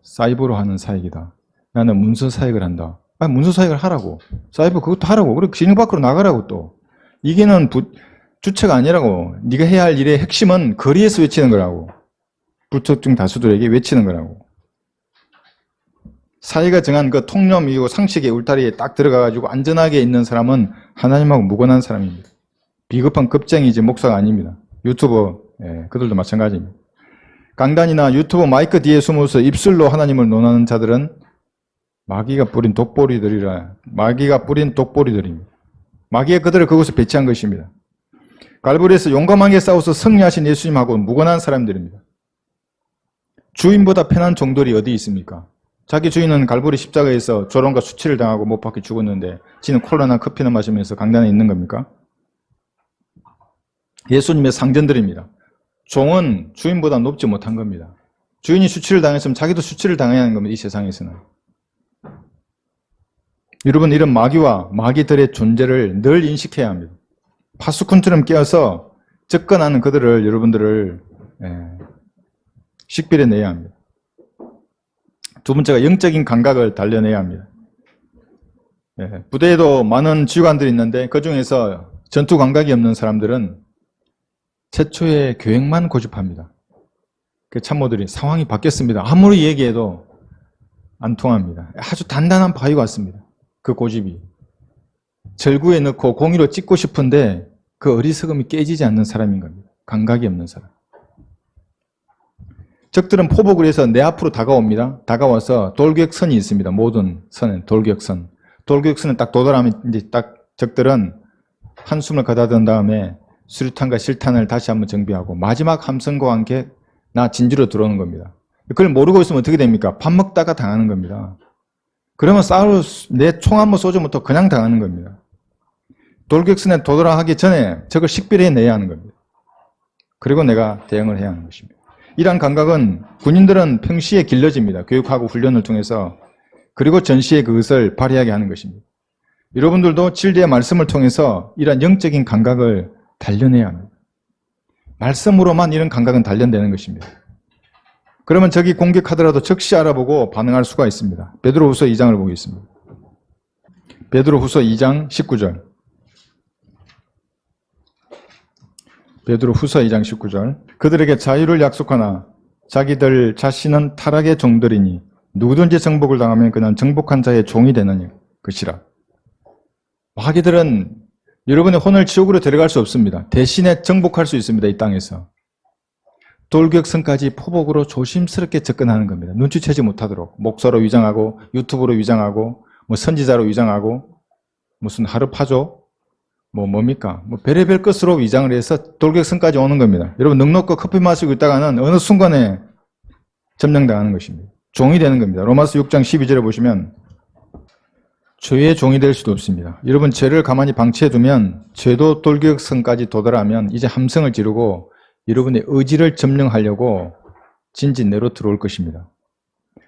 사이버로 하는 사역이다. 나는 문서 사역을 한다. 문서 사역을 하라고. 사이버 그것도 하라고. 그리고 진영 밖으로 나가라고 또. 이게는 주체가 아니라고. 네가 해야 할 일의 핵심은 거리에서 외치는 거라고. 불특정 다수들에게 외치는 거라고. 사회가 정한 그 통념이고 상식의 울타리에 딱 들어가가지고 안전하게 있는 사람은 하나님하고 무관한 사람입니다. 비겁한 급쟁이지 목사가 아닙니다. 유튜버, 그들도 마찬가지입니다. 강단이나 유튜브 마이크 뒤에 숨어서 입술로 하나님을 논하는 자들은 마귀가 뿌린 독보리들입니다. 마귀가 그들을 그곳에 배치한 것입니다. 갈보리에서 용감하게 싸워서 승리하신 예수님하고 무관한 사람들입니다. 주인보다 편한 종들이 어디 있습니까? 자기 주인은 갈보리 십자가에서 조롱과 수치를 당하고 못 박혀 죽었는데 지는 콜라나 커피나 마시면서 강단에 있는 겁니까? 예수님의 상전들입니다. 종은 주인보다 높지 못한 겁니다. 주인이 수치를 당했으면 자기도 수치를 당해야 하는 겁니다. 이 세상에서는. 여러분 이런 마귀와 마귀들의 존재를 늘 인식해야 합니다. 파수꾼처럼 끼어서 접근하는 그들을 여러분들을 식별해내야 합니다. 두 번째가 영적인 감각을 단련해야 합니다. 부대에도 많은 지휘관들이 있는데 그 중에서 전투 감각이 없는 사람들은 최초의 계획만 고집합니다. 그 참모들이 상황이 바뀌었습니다. 아무리 얘기해도 안 통합니다. 아주 단단한 바위 같습니다. 그 고집이. 절구에 넣고 공이로 찍고 싶은데 그 어리석음이 깨지지 않는 사람인 겁니다. 감각이 없는 사람. 적들은 포복을 해서 내 앞으로 다가옵니다. 다가와서 돌격선이 있습니다. 모든 선은 돌격선. 돌격선을 딱 도달하면 이제 딱 적들은 한숨을 가다든 다음에 수류탄과 실탄을 다시 한번 정비하고 마지막 함성과 함께 나 진지로 들어오는 겁니다. 그걸 모르고 있으면 어떻게 됩니까? 밥 먹다가 당하는 겁니다. 그러면 내 총 한 번 쏘지부터 그냥 당하는 겁니다. 돌격선에 도달하기 전에 저걸 식별해내야 하는 겁니다. 그리고 내가 대응을 해야 하는 것입니다. 이러한 감각은 군인들은 평시에 길러집니다. 교육하고 훈련을 통해서. 그리고 전시에 그것을 발휘하게 하는 것입니다. 여러분들도 진리의 말씀을 통해서 이러한 영적인 감각을 단련해야 합니다. 말씀으로만 이런 감각은 단련되는 것입니다. 그러면 적이 공격하더라도 즉시 알아보고 반응할 수가 있습니다. 베드로후서 2장을 보겠습니다. 베드로후서 2장 19절. 베드로후서 2장 19절. 그들에게 자유를 약속하나 자기들 자신은 타락의 종들이니 누구든지 정복을 당하면 그는 정복한 자의 종이 되느니 것이라. 마귀들은 여러분의 혼을 지옥으로 데려갈 수 없습니다. 대신에 정복할 수 있습니다. 이 땅에서. 돌격선까지 포복으로 조심스럽게 접근하는 겁니다. 눈치채지 못하도록. 목사로 위장하고 유튜브로 위장하고 뭐 선지자로 위장하고 무슨 하르파조 뭡니까? 별의별 것으로 위장을 해서 돌격선까지 오는 겁니다. 여러분 넉넉히 커피 마시고 있다가는 어느 순간에 점령당하는 것입니다. 종이 되는 겁니다. 로마서 6장 12절에 보시면 죄의 종이 될 수도 없습니다. 여러분 죄를 가만히 방치해두면 죄도 돌격선까지 도달하면 이제 함성을 지르고 여러분의 의지를 점령하려고 진진내로 들어올 것입니다.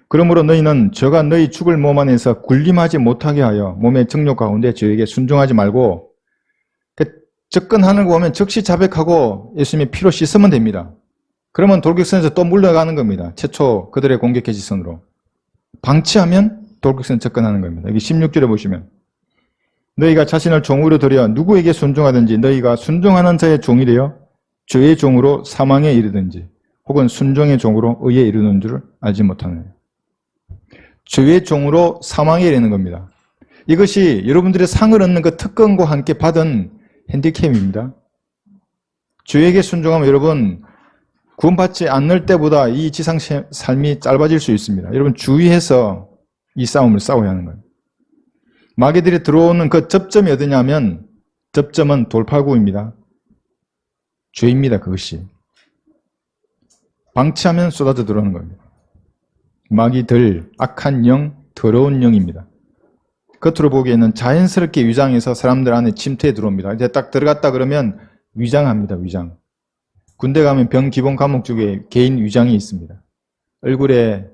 그러므로 너희는 저가 너희 죽을 몸 안에서 군림하지 못하게 하여 몸의 정욕 가운데 저에게 순종하지 말고 접근하는 거 보면 즉시 자백하고 예수님의 피로 씻으면 됩니다. 그러면 돌격선에서 또 물러가는 겁니다. 최초 그들의 공격의 지선으로. 방치하면 돌격선 접근하는 겁니다. 여기 16절에 보시면 너희가 자신을 종으로 들여 누구에게 순종하든지 너희가 순종하는 자의 종이 되어 죄의 종으로 사망에 이르든지 혹은 순종의 종으로 의에 이르는 줄을 알지 못하느냐. 죄의 종으로 사망에 이르는 겁니다. 이것이 여러분들의 상을 얻는 그 특권과 함께 받은 핸디캡입니다. 죄에게 순종하면 여러분 구원받지 않을 때보다 이 지상 삶이 짧아질 수 있습니다. 여러분 주의해서 이 싸움을 싸워야 하는 거예요. 마귀들이 들어오는 그 접점이 어디냐면 접점은 돌파구입니다. 죄입니다. 그것이. 방치하면 쏟아져 들어오는 겁니다. 마귀들, 악한 영, 더러운 영입니다. 겉으로 보기에는 자연스럽게 위장해서 사람들 안에 침투해 들어옵니다. 이제 딱 들어갔다 그러면 위장합니다. 위장. 군대 가면 병 기본 과목 중에 개인 위장이 있습니다. 얼굴에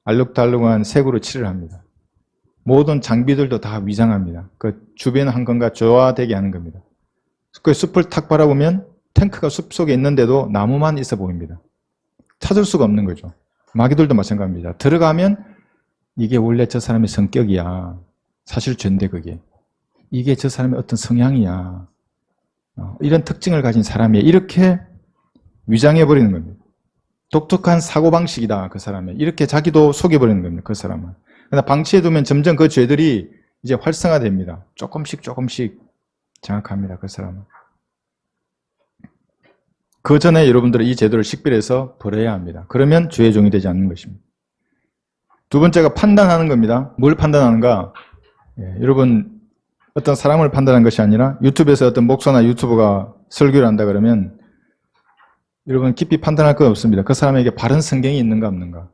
알록달록한 색으로 칠을 합니다. 모든 장비들도 다 위장합니다. 그 주변 환경과 조화되게 하는 겁니다. 그 숲을 탁 바라보면 탱크가 숲 속에 있는데도 나무만 있어 보입니다. 찾을 수가 없는 거죠. 마귀들도 마찬가지입니다. 들어가면 이게 원래 저 사람의 성격이야. 사실 죄인데 그게. 이게 저 사람의 어떤 성향이야. 이런 특징을 가진 사람이야. 이렇게 위장해버리는 겁니다. 독특한 사고방식이다. 그 사람의. 이렇게 자기도 속여버리는 겁니다. 그 사람은. 그러나 방치해두면 점점 그 죄들이 이제 활성화됩니다. 조금씩 장악합니다. 그 사람은. 그 전에 여러분들은 이 제도를 식별해서 버려야 합니다. 그러면 죄의 종이 되지 않는 것입니다. 두 번째가 판단하는 겁니다. 뭘 판단하는가? 여러분 어떤 사람을 판단하는 것이 아니라 유튜브에서 어떤 목사나 유튜버가 설교를 한다 그러면 여러분 깊이 판단할 건 없습니다. 그 사람에게 바른 성경이 있는가 없는가?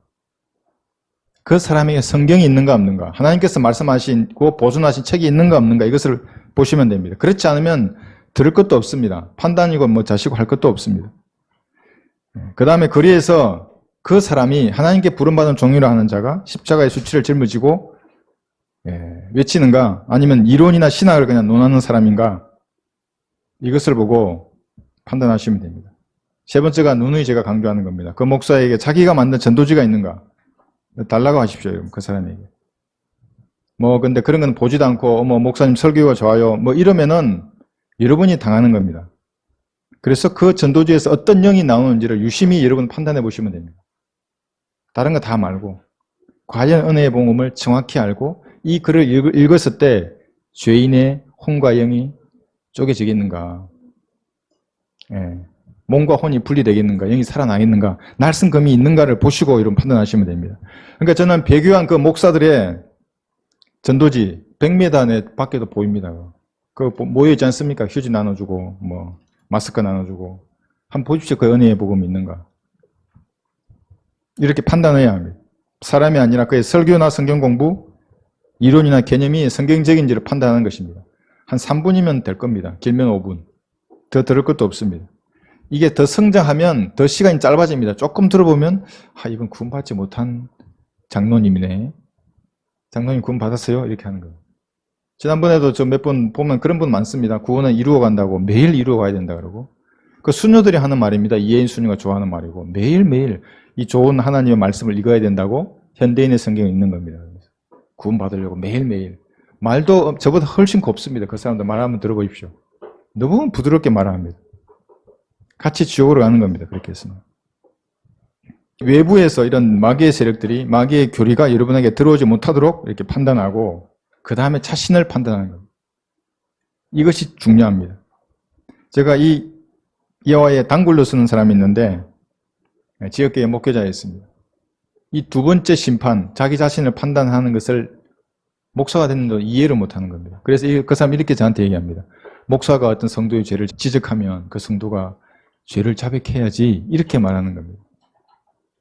그 사람에게 성경이 있는가 없는가? 하나님께서 말씀하시고 보존하신 책이 있는가 없는가? 이것을 보시면 됩니다. 그렇지 않으면 들을 것도 없습니다. 판단이고 자시고 할 것도 없습니다. 그 다음에 거리에서 그 사람이 하나님께 부름받은 종이라 하는 자가 십자가의 수치를 짊어지고 외치는가 아니면 이론이나 신학을 그냥 논하는 사람인가 이것을 보고 판단하시면 됩니다. 세 번째가 누누이 제가 강조하는 겁니다. 그 목사에게 자기가 만든 전도지가 있는가? 달라고 하십시오, 여러분. 그 사람에게. 근데 그런 건 보지도 않고, 목사님 설교가 좋아요. 이러면은 여러분이 당하는 겁니다. 그래서 그 전도지에서 어떤 영이 나오는지를 유심히 여러분 판단해 보시면 됩니다. 다른 거 다 말고, 과연 은혜의 복음을 정확히 알고, 이 글을 읽었을 때 죄인의 혼과 영이 쪼개지겠는가? 예. 몸과 혼이 분리되겠는가? 영이 살아나겠는가? 날성금이 있는가를 보시고 이런 판단하시면 됩니다. 그러니까 저는 배교한 그 목사들의 전도지 100m 내 밖에도 보입니다. 그 모여있지 않습니까? 휴지 나눠주고 마스크 나눠주고 한번 보십시오. 그 은혜의 복음이 있는가? 이렇게 판단해야 합니다. 사람이 아니라 그의 설교나 성경 공부, 이론이나 개념이 성경적인지를 판단하는 것입니다. 한 3분이면 될 겁니다. 길면 5분. 더 들을 것도 없습니다. 이게 더 성장하면 더 시간이 짧아집니다. 조금 들어보면 이건 구원받지 못한 장로님이네. 장로님 구원 받았어요? 이렇게 하는 거예요. 지난번에도 저 몇 번 보면 그런 분 많습니다. 구원은 이루어 간다고 매일 이루어 가야 된다 그러고 그 수녀들이 하는 말입니다. 이혜인 수녀가 좋아하는 말이고 매일매일 이 좋은 하나님의 말씀을 읽어야 된다고 현대인의 성경에 있는 겁니다. 구원 받으려고 매일매일 말도 저보다 훨씬 곱습니다. 그 사람들 말하면 들어보십시오. 너무 부드럽게 말합니다. 같이 지옥으로 가는 겁니다. 그렇게 했으면. 외부에서 이런 마귀의 세력들이 마귀의 교리가 여러분에게 들어오지 못하도록 이렇게 판단하고 그 다음에 자신을 판단하는 겁니다. 이것이 중요합니다. 제가 이 여호와의 단골로 쓰는 사람이 있는데 지역교회 목회자였습니다. 이 두 번째 심판, 자기 자신을 판단하는 것을 목사가 됐는데 이해를 못하는 겁니다. 그래서 그 사람이 이렇게 저한테 얘기합니다. 목사가 어떤 성도의 죄를 지적하면 그 성도가 죄를 자백해야지 이렇게 말하는 겁니다.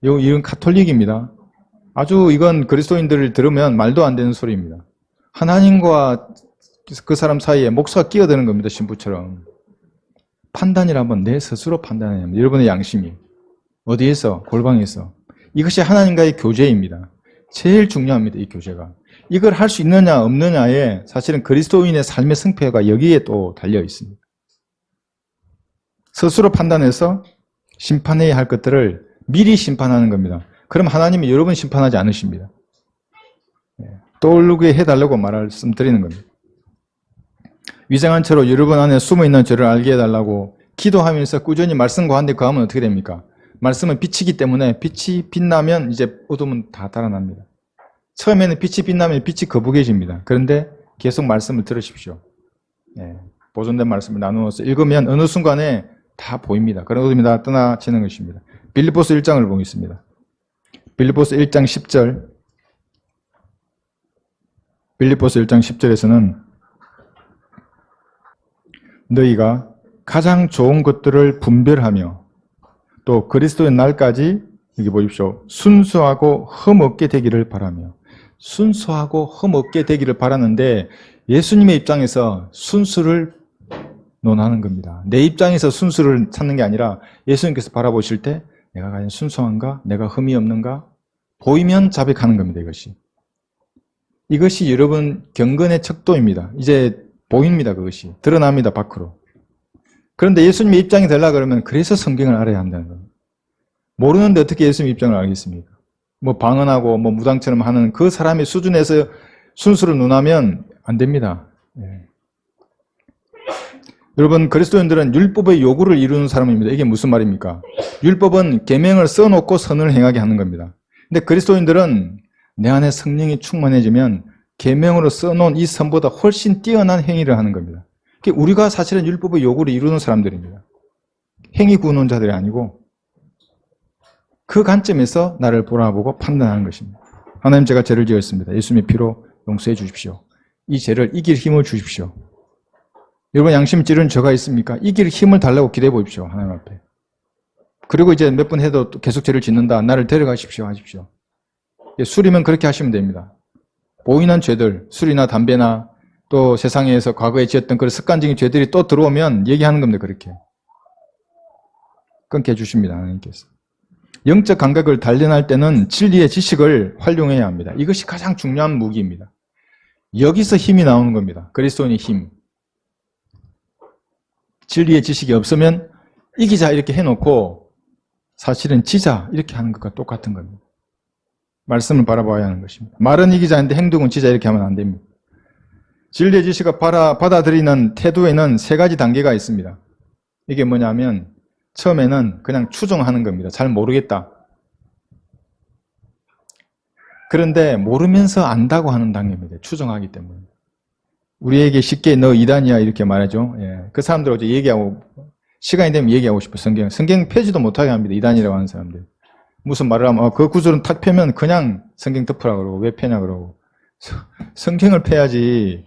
이건 카톨릭입니다. 아주 이건 그리스도인들을 들으면 말도 안 되는 소리입니다. 하나님과 그 사람 사이에 목사가 끼어드는 겁니다. 신부처럼. 판단이라면 내 스스로 판단해야 합니다. 여러분의 양심이. 어디에서? 골방에서. 이것이 하나님과의 교제입니다. 제일 중요합니다. 이 교제가. 이걸 할 수 있느냐 없느냐에 사실은 그리스도인의 삶의 승패가 여기에 또 달려 있습니다. 스스로 판단해서 심판해야 할 것들을 미리 심판하는 겁니다. 그럼 하나님이 여러분 심판하지 않으십니다. 떠오르게 해달라고 말씀드리는 겁니다. 위장한 채로 여러분 안에 숨어있는 죄를 알게 해달라고 기도하면서 꾸준히 말씀과 한데 거하면 어떻게 됩니까? 말씀은 빛이기 때문에 빛이 빛나면 이제 어둠은 다 달아납니다. 처음에는 빛이 빛나면 빛이 거북해집니다. 그런데 계속 말씀을 들으십시오. 보존된 말씀을 나누어서 읽으면 어느 순간에 다 보입니다. 그런 어둠이 다 떠나지는 것입니다. 빌립보서 1장을 보겠습니다. 빌립보서 1장 10절. 빌립보서 1장 10절에서는 너희가 가장 좋은 것들을 분별하며 또 그리스도의 날까지 여기 보십시오. 순수하고 흠없게 되기를 바라며 순수하고 흠없게 되기를 바라는데 예수님의 입장에서 순수를 논하는 겁니다. 내 입장에서 순수를 찾는 게 아니라 예수님께서 바라보실 때 내가 과연 순수한가? 내가 흠이 없는가? 보이면 자백하는 겁니다. 이것이 여러분 경건의 척도입니다. 이제 보입니다. 그것이 드러납니다. 밖으로. 그런데 예수님의 입장이 되려고 그러면 그래서 성경을 알아야 한다는 겁니다. 모르는데 어떻게 예수님 입장을 알겠습니까? 방언하고 무당처럼 하는 그 사람의 수준에서 순수를 논하면 안 됩니다. 여러분 그리스도인들은 율법의 요구를 이루는 사람입니다. 이게 무슨 말입니까? 율법은 계명을 써놓고 선을 행하게 하는 겁니다. 근데 그리스도인들은 내 안에 성령이 충만해지면 계명으로 써놓은 이 선보다 훨씬 뛰어난 행위를 하는 겁니다. 우리가 사실은 율법의 요구를 이루는 사람들입니다. 행위 구는 자들이 아니고 그 관점에서 나를 돌아보고 판단하는 것입니다. 하나님 제가 죄를 지었습니다. 예수님의 피로 용서해 주십시오. 이 죄를 이길 힘을 주십시오. 여러분 양심 찌르는 죄가 있습니까? 이길 힘을 달라고 기대해 보십시오. 하나님 앞에. 그리고 이제 몇 번 해도 계속 죄를 짓는다. 나를 데려가십시오. 하십시오. 술이면 그렇게 하시면 됩니다. 보이는 죄들, 술이나 담배나 또 세상에서 과거에 지었던 그런 습관적인 죄들이 또 들어오면 얘기하는 겁니다. 그렇게. 끊게 해주십니다. 하나님께서. 영적 감각을 단련할 때는 진리의 지식을 활용해야 합니다. 이것이 가장 중요한 무기입니다. 여기서 힘이 나오는 겁니다. 그리스도인의 힘. 진리의 지식이 없으면 이기자 이렇게 해놓고 사실은 지자 이렇게 하는 것과 똑같은 겁니다. 말씀을 바라봐야 하는 것입니다. 말은 이기자인데 행동은 지자 이렇게 하면 안 됩니다. 진리의 지식을 받아들이는 태도에는 세 가지 단계가 있습니다. 이게 뭐냐면 처음에는 그냥 추정하는 겁니다. 잘 모르겠다. 그런데 모르면서 안다고 하는 단계입니다. 추정하기 때문에. 우리에게 쉽게 너 이단이야 이렇게 말하죠. 예. 그 사람들 어제 얘기하고 시간이 되면 얘기하고 싶어. 성경 펴지도 못하게 합니다. 이단이라고 하는 사람들. 무슨 말을 하면 그 구절은 탁 펴면 그냥 성경 덮으라 그러고 왜 펴냐 그러고. 성경을 펴야지.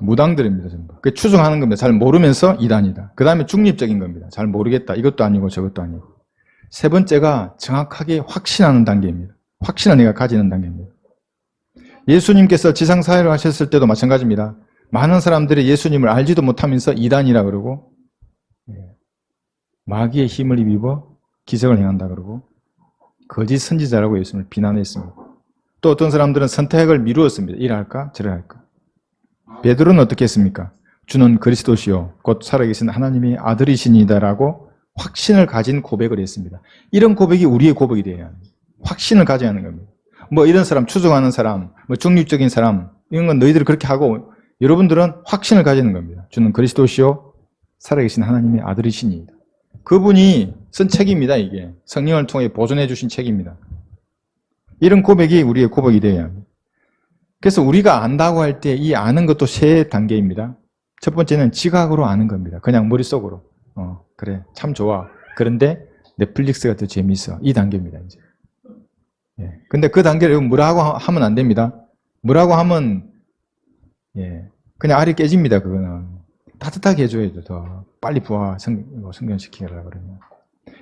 무당들입니다. 전부. 그 추정하는 겁니다. 잘 모르면서 이단이다. 그 다음에 중립적인 겁니다. 잘 모르겠다. 이것도 아니고 저것도 아니고. 세 번째가 정확하게 확신하는 단계입니다. 확신을 내가 가지는 단계입니다. 예수님께서 지상사회를 하셨을 때도 마찬가지입니다. 많은 사람들이 예수님을 알지도 못하면서 이단이라 그러고 마귀의 힘을 입어 기적을 행한다 그러고 거짓 선지자라고 예수님을 비난했습니다. 또 어떤 사람들은 선택을 미루었습니다. 이랄까 저랄까. 베드로는 어떻게 했습니까? 주는 그리스도시요 곧 살아계신 하나님의 아들이시니다라고 확신을 가진 고백을 했습니다. 이런 고백이 우리의 고백이 되어야 합니다. 확신을 가져야 하는 겁니다. 뭐 이런 사람, 추정하는 사람, 뭐 중립적인 사람 이런 건 너희들이 그렇게 하고 여러분들은 확신을 가지는 겁니다. 주는 그리스도시요 살아계신 하나님의 아들이시니이다. 그분이 쓴 책입니다. 이게 성령을 통해 보존해 주신 책입니다. 이런 고백이 우리의 고백이 되어야 합니다. 그래서 우리가 안다고 할 때 이 아는 것도 세 단계입니다. 첫 번째는 지각으로 아는 겁니다. 그냥 머릿속으로. 그래, 참 좋아. 그런데 넷플릭스가 더 재미있어. 이 단계입니다, 이제. 예. 근데 그 단계를 뭐라고 하면 안 됩니다. 뭐라고 하면, 그냥 알이 깨집니다, 그거는. 따뜻하게 해줘야죠, 더. 빨리 부하, 성경시키라 그러면.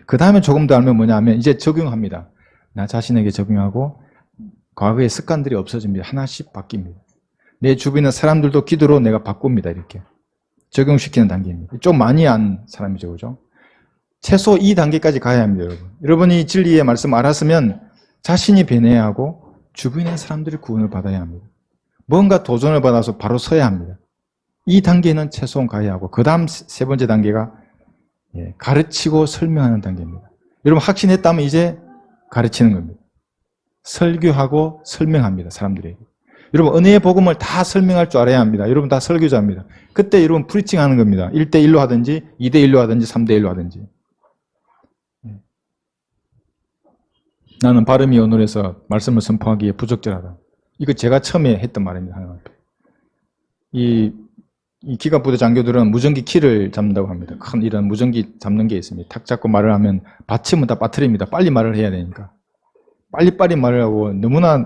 그 다음에 조금 더 알면 뭐냐 하면, 이제 적용합니다. 나 자신에게 적용하고, 과거의 습관들이 없어집니다. 하나씩 바뀝니다. 내 주변의 사람들도 기도로 내가 바꿉니다. 이렇게. 적용시키는 단계입니다. 좀 많이 안 사람이죠. 그죠? 최소 2단계까지 가야 합니다. 여러분. 여러분이 진리의 말씀 알았으면 자신이 변해야 하고 주변의 사람들이 구원을 받아야 합니다. 뭔가 도전을 받아서 바로 서야 합니다. 이 단계는 최소한 가야 하고 그 다음 세 번째 단계가 가르치고 설명하는 단계입니다. 여러분 확신했다면 이제 가르치는 겁니다. 설교하고 설명합니다. 사람들에게. 여러분 은혜의 복음을 다 설명할 줄 알아야 합니다. 여러분 다 설교자입니다. 그때 여러분 프리칭 하는 겁니다. 1대1로 하든지 2대1로 하든지 3대1로 하든지. 나는 발음이 어눌해서 말씀을 선포하기에 부적절하다. 이거 제가 처음에 했던 말입니다. 하나님 앞에. 이 기갑부대 장교들은 무전기 키를 잡는다고 합니다. 큰 이런 무전기 잡는 게 있습니다. 탁 잡고 말을 하면 받침은 다 빠뜨립니다. 빨리 말을 해야 되니까. 빨리빨리 말을 하고 너무나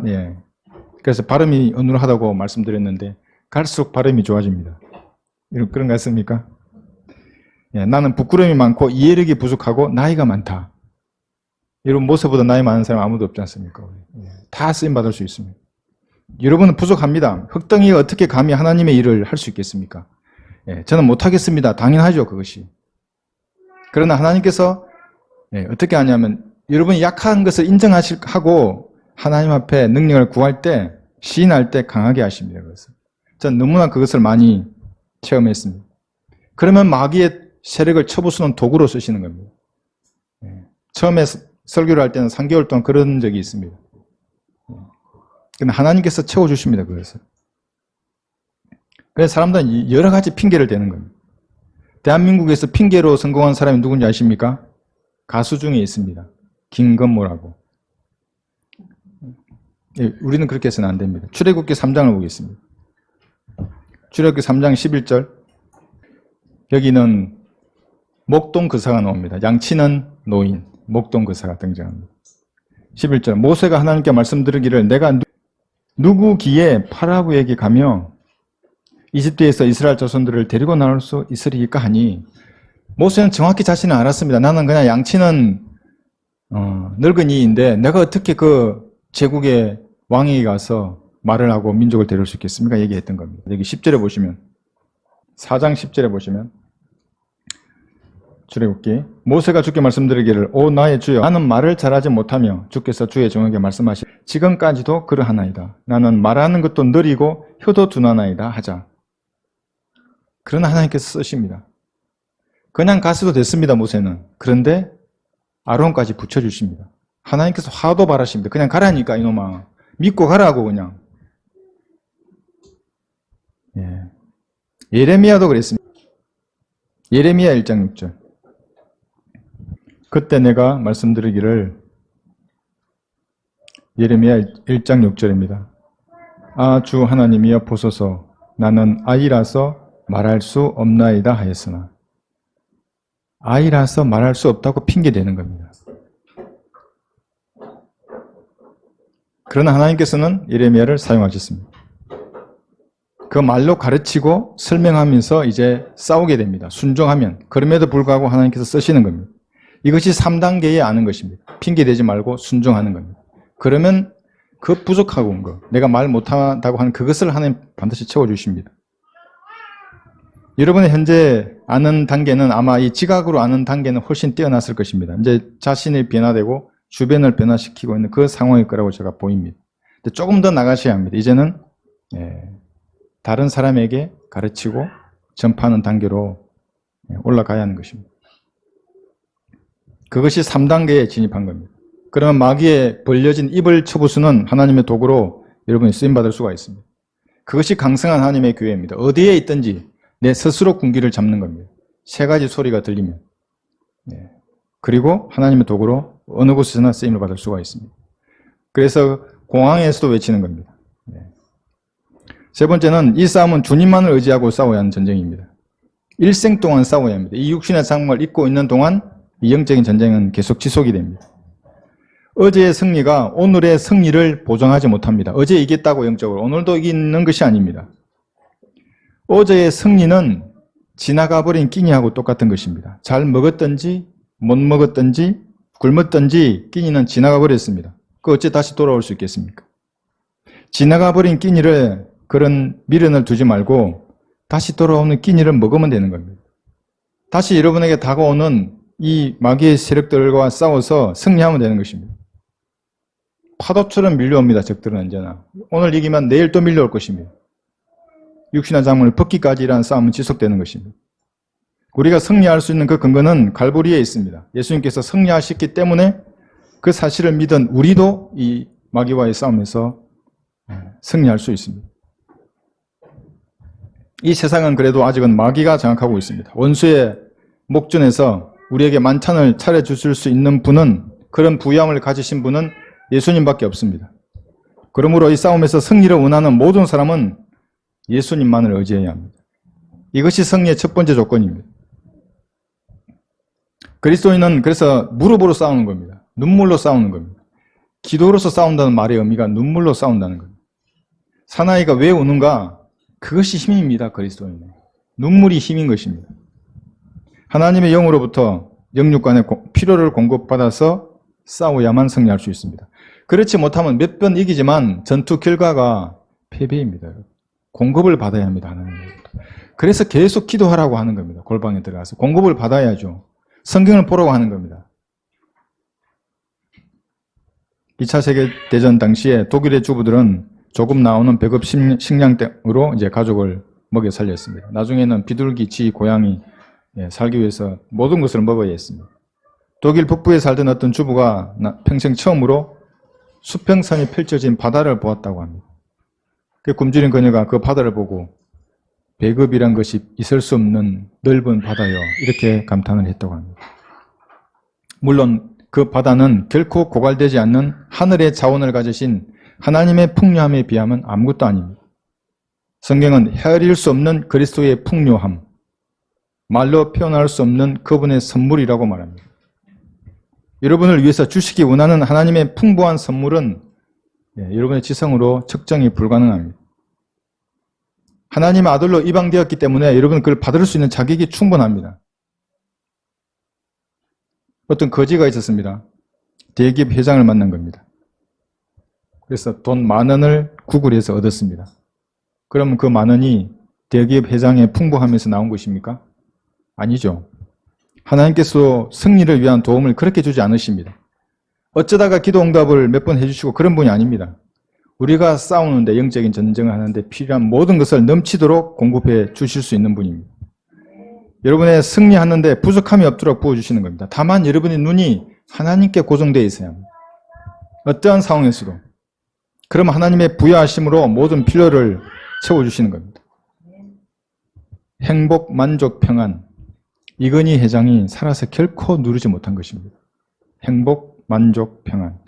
그래서 발음이 어눌하다고 말씀드렸는데 갈수록 발음이 좋아집니다. 그런 거 같습니까? 나는 부끄러움이 많고 이해력이 부족하고 나이가 많다. 여러분 모세보다 나이 많은 사람 아무도 없지 않습니까? 다 쓰임받을 수 있습니다. 여러분은 부족합니다. 흙덩이가 어떻게 감히 하나님의 일을 할 수 있겠습니까? 저는 못하겠습니다. 당연하죠, 그것이. 그러나 하나님께서 어떻게 하냐면 여러분이 약한 것을 인정하고 하나님 앞에 능력을 구할 때, 시인할 때 강하게 하십니다. 그것을. 저는 너무나 그것을 많이 체험했습니다. 그러면 마귀의 세력을 쳐부수는 도구로 쓰시는 겁니다. 처음에 설교를 할 때는 3개월 동안 그런 적이 있습니다. 근데 하나님께서 채워주십니다. 그것을. 그래서 사람들은 여러 가지 핑계를 대는 겁니다. 대한민국에서 핑계로 성공한 사람이 누군지 아십니까? 가수 중에 있습니다. 김건모라고. 우리는 그렇게 해서는 안 됩니다. 출애굽기 3장을 보겠습니다. 출애굽기 3장 11절. 여기는 목동거사가 나옵니다. 양치는 노인, 목동거사가 등장합니다. 11절. 모세가 하나님께 말씀드리기를 내가 누구 기에 파라오에게 가며 이집트에서 이스라엘 자손들을 데리고 나올 수 있으리까 하니 모세는 정확히 자신은 알았습니다. 나는 그냥 양치는 늙은이인데 내가 어떻게 그 제국의 왕에게 가서 말을 하고 민족을 데려올 수 있겠습니까? 얘기했던 겁니다. 여기 10절에 보시면 4장 10절에 보시면 출애굽기 모세가 주께 말씀드리기를 오 나의 주여 나는 말을 잘하지 못하며 주께서 주의 종에게 말씀하시 지금까지도 그러하나이다. 나는 말하는 것도 느리고 혀도 둔하나이다 하자. 그러나 하나님께서 쓰십니다. 그냥 갔어도 됐습니다, 모세는. 그런데 아론까지 붙여주십니다. 하나님께서 화도 바라십니다. 그냥 가라니까, 이놈아. 믿고 가라고, 그냥. 예. 예레미야도 그랬습니다. 예레미야 1장 6절. 그때 내가 말씀드리기를, 예레미야 1장 6절입니다. 아, 주 하나님이여 보소서, 나는 아이라서 말할 수 없나이다 하였으나, 아이라서 말할 수 없다고 핑계대는 겁니다. 그러나 하나님께서는 예레미야를 사용하셨습니다. 그 말로 가르치고 설명하면서 이제 싸우게 됩니다. 순종하면. 그럼에도 불구하고 하나님께서 쓰시는 겁니다. 이것이 3단계에 아는 것입니다. 핑계대지 말고 순종하는 겁니다. 그러면 그 부족하고 온 거, 내가 말 못한다고 하는 그것을 하나님 반드시 채워주십니다. 여러분의 현재 아는 단계는 아마 이 지각으로 아는 단계는 훨씬 뛰어났을 것입니다. 이제 자신이 변화되고 주변을 변화시키고 있는 그 상황일 거라고 제가 보입니다. 근데 조금 더 나가셔야 합니다. 이제는 다른 사람에게 가르치고 전파하는 단계로 올라가야 하는 것입니다. 그것이 3단계에 진입한 겁니다. 그러면 마귀의 벌려진 입을 쳐부수는 하나님의 도구로 여러분이 쓰임받을 수가 있습니다. 그것이 강성한 하나님의 교회입니다. 어디에 있든지 내 스스로 군기를 잡는 겁니다. 3가지 소리가 들리면. 그리고 하나님의 도구로 어느 곳에서나 쓰임을 받을 수가 있습니다. 그래서 공항에서도 외치는 겁니다. 세 번째는 이 싸움은 주님만을 의지하고 싸워야 하는 전쟁입니다. 일생 동안 싸워야 합니다. 이 육신의 장막을 입고 있는 동안 이 영적인 전쟁은 계속 지속이 됩니다. 어제의 승리가 오늘의 승리를 보장하지 못합니다. 어제 이겼다고 영적으로 오늘도 이기는 것이 아닙니다. 어제의 승리는 지나가버린 끼니하고 똑같은 것입니다. 잘 먹었든지 못 먹었든지 굶었든지 끼니는 지나가버렸습니다. 그 어째 다시 돌아올 수 있겠습니까? 지나가버린 끼니를 그런 미련을 두지 말고 다시 돌아오는 끼니를 먹으면 되는 겁니다. 다시 여러분에게 다가오는 이 마귀의 세력들과 싸워서 승리하면 되는 것입니다. 파도처럼 밀려옵니다. 적들은 언제나. 오늘 이기면 내일 또 밀려올 것입니다. 육신의 장문을 벗기까지라는 싸움은 지속되는 것입니다. 우리가 승리할 수 있는 그 근거는 갈보리에 있습니다. 예수님께서 승리하셨기 때문에 그 사실을 믿은 우리도 이 마귀와의 싸움에서 승리할 수 있습니다. 이 세상은 그래도 아직은 마귀가 장악하고 있습니다. 원수의 목전에서 우리에게 만찬을 차려주실 수 있는 분은, 그런 부양을 가지신 분은 예수님밖에 없습니다. 그러므로 이 싸움에서 승리를 원하는 모든 사람은 예수님만을 의지해야 합니다. 이것이 승리의 첫 번째 조건입니다. 그리스도인은 그래서 무릎으로 싸우는 겁니다. 눈물로 싸우는 겁니다. 기도로서 싸운다는 말의 의미가 눈물로 싸운다는 겁니다. 사나이가 왜 우는가? 그것이 힘입니다. 그리스도인은. 눈물이 힘인 것입니다. 하나님의 영으로부터 영육간의 필요를 공급받아서 싸워야만 승리할 수 있습니다. 그렇지 못하면 몇 번 이기지만 전투 결과가 패배입니다. 공급을 받아야 합니다. 하나님으로부터. 그래서 계속 기도하라고 하는 겁니다. 골방에 들어가서 공급을 받아야죠. 성경을 보라고 하는 겁니다. 2차 세계대전 당시에 독일의 주부들은 조금 나오는 배급 식량으로 이제 가족을 먹여 살렸습니다. 나중에는 비둘기, 쥐, 고양이 살기 위해서 모든 것을 먹어야 했습니다. 독일 북부에 살던 어떤 주부가 평생 처음으로 수평선이 펼쳐진 바다를 보았다고 합니다. 그 굶주린 그녀가 그 바다를 보고 배급이란 것이 있을 수 없는 넓은 바다여, 이렇게 감탄을 했다고 합니다. 물론 그 바다는 결코 고갈되지 않는 하늘의 자원을 가지신 하나님의 풍요함에 비하면 아무것도 아닙니다. 성경은 헤아릴 수 없는 그리스도의 풍요함, 말로 표현할 수 없는 그분의 선물이라고 말합니다. 여러분을 위해서 주시기 원하는 하나님의 풍부한 선물은 여러분의 지성으로 측정이 불가능합니다. 하나님의 아들로 입양되었기 때문에 여러분은 그걸 받을 수 있는 자격이 충분합니다. 어떤 거지가 있었습니다. 대기업 회장을 만난 겁니다. 그래서 돈 10,000원을 구글에서 얻었습니다. 그러면 그 10,000원이 대기업 회장의 풍부함에서 나온 것입니까? 아니죠. 하나님께서 승리를 위한 도움을 그렇게 주지 않으십니다. 어쩌다가 기도 응답을 몇 번 해주시고 그런 분이 아닙니다. 우리가 싸우는데, 영적인 전쟁을 하는데 필요한 모든 것을 넘치도록 공급해 주실 수 있는 분입니다. 여러분의 승리하는데 부족함이 없도록 부어주시는 겁니다. 다만 여러분의 눈이 하나님께 고정되어 있어야 합니다. 어떠한 상황에서도. 그럼 하나님의 부여하심으로 모든 필요를 채워주시는 겁니다. 행복, 만족, 평안. 이건희 회장이 살아서 결코 누리지 못한 것입니다. 행복, 만족, 평안.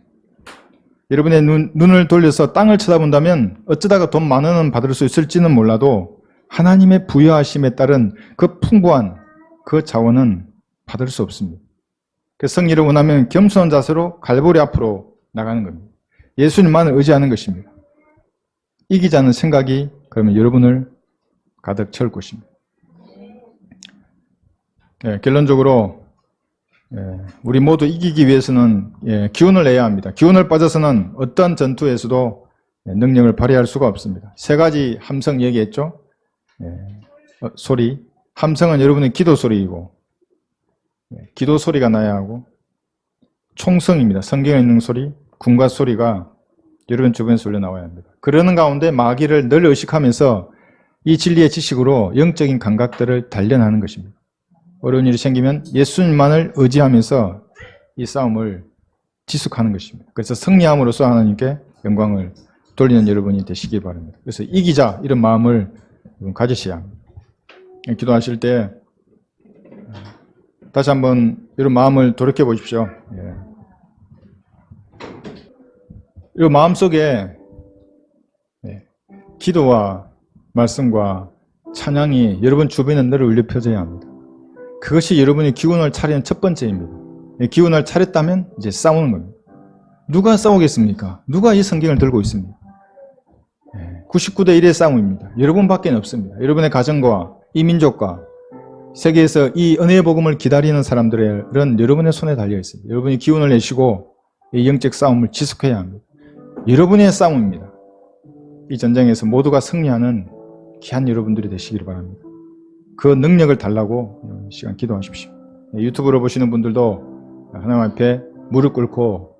여러분의 눈을 돌려서 땅을 쳐다본다면 어쩌다가 돈 10,000원 받을 수 있을지는 몰라도 하나님의 부여하심에 따른 그 풍부한 그 자원은 받을 수 없습니다. 그 승리를 원하면 겸손한 자세로 갈보리 앞으로 나가는 겁니다. 예수님만을 의지하는 것입니다. 이기자는 생각이 그러면 여러분을 가득 채울 것입니다. 결론적으로 우리 모두 이기기 위해서는 기운을 내야 합니다. 기운을 빠져서는 어떤 전투에서도 능력을 발휘할 수가 없습니다. 3가지 함성 얘기했죠. 소리. 함성은 여러분의 기도 소리이고, 기도 소리가 나야 하고, 총성입니다. 성경에 있는 소리, 군가 소리가 여러분 주변에서 흘러나와야 합니다. 그러는 가운데 마귀를 늘 의식하면서 이 진리의 지식으로 영적인 감각들을 단련하는 것입니다. 어려운 일이 생기면 예수님만을 의지하면서 이 싸움을 지속하는 것입니다. 그래서 승리함으로써 하나님께 영광을 돌리는 여러분이 되시기 바랍니다. 그래서 이기자 이런 마음을 가지셔야 합니다. 기도하실 때 다시 한번 이런 마음을 돌이켜 보십시오. 이 마음속에 기도와 말씀과 찬양이 여러분 주변에 늘 울려 퍼져야 합니다. 그것이 여러분이 기운을 차리는 첫 번째입니다. 기운을 차렸다면 이제 싸우는 겁니다. 누가 싸우겠습니까? 누가 이 성경을 들고 있습니까? 99대 1의 싸움입니다. 여러분밖에 없습니다. 여러분의 가정과 이 민족과 세계에서 이 은혜의 복음을 기다리는 사람들은 여러분의 손에 달려 있습니다. 여러분이 기운을 내시고 이 영적 싸움을 지속해야 합니다. 여러분의 싸움입니다. 이 전쟁에서 모두가 승리하는 귀한 여러분들이 되시기를 바랍니다. 그 능력을 달라고 시간 기도하십시오. 유튜브로 보시는 분들도 하나님 앞에 무릎 꿇고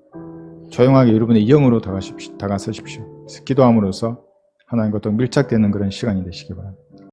조용하게 여러분의 영으로 다가서십시오. 기도함으로써 하나님과 더 밀착되는 그런 시간이 되시기 바랍니다.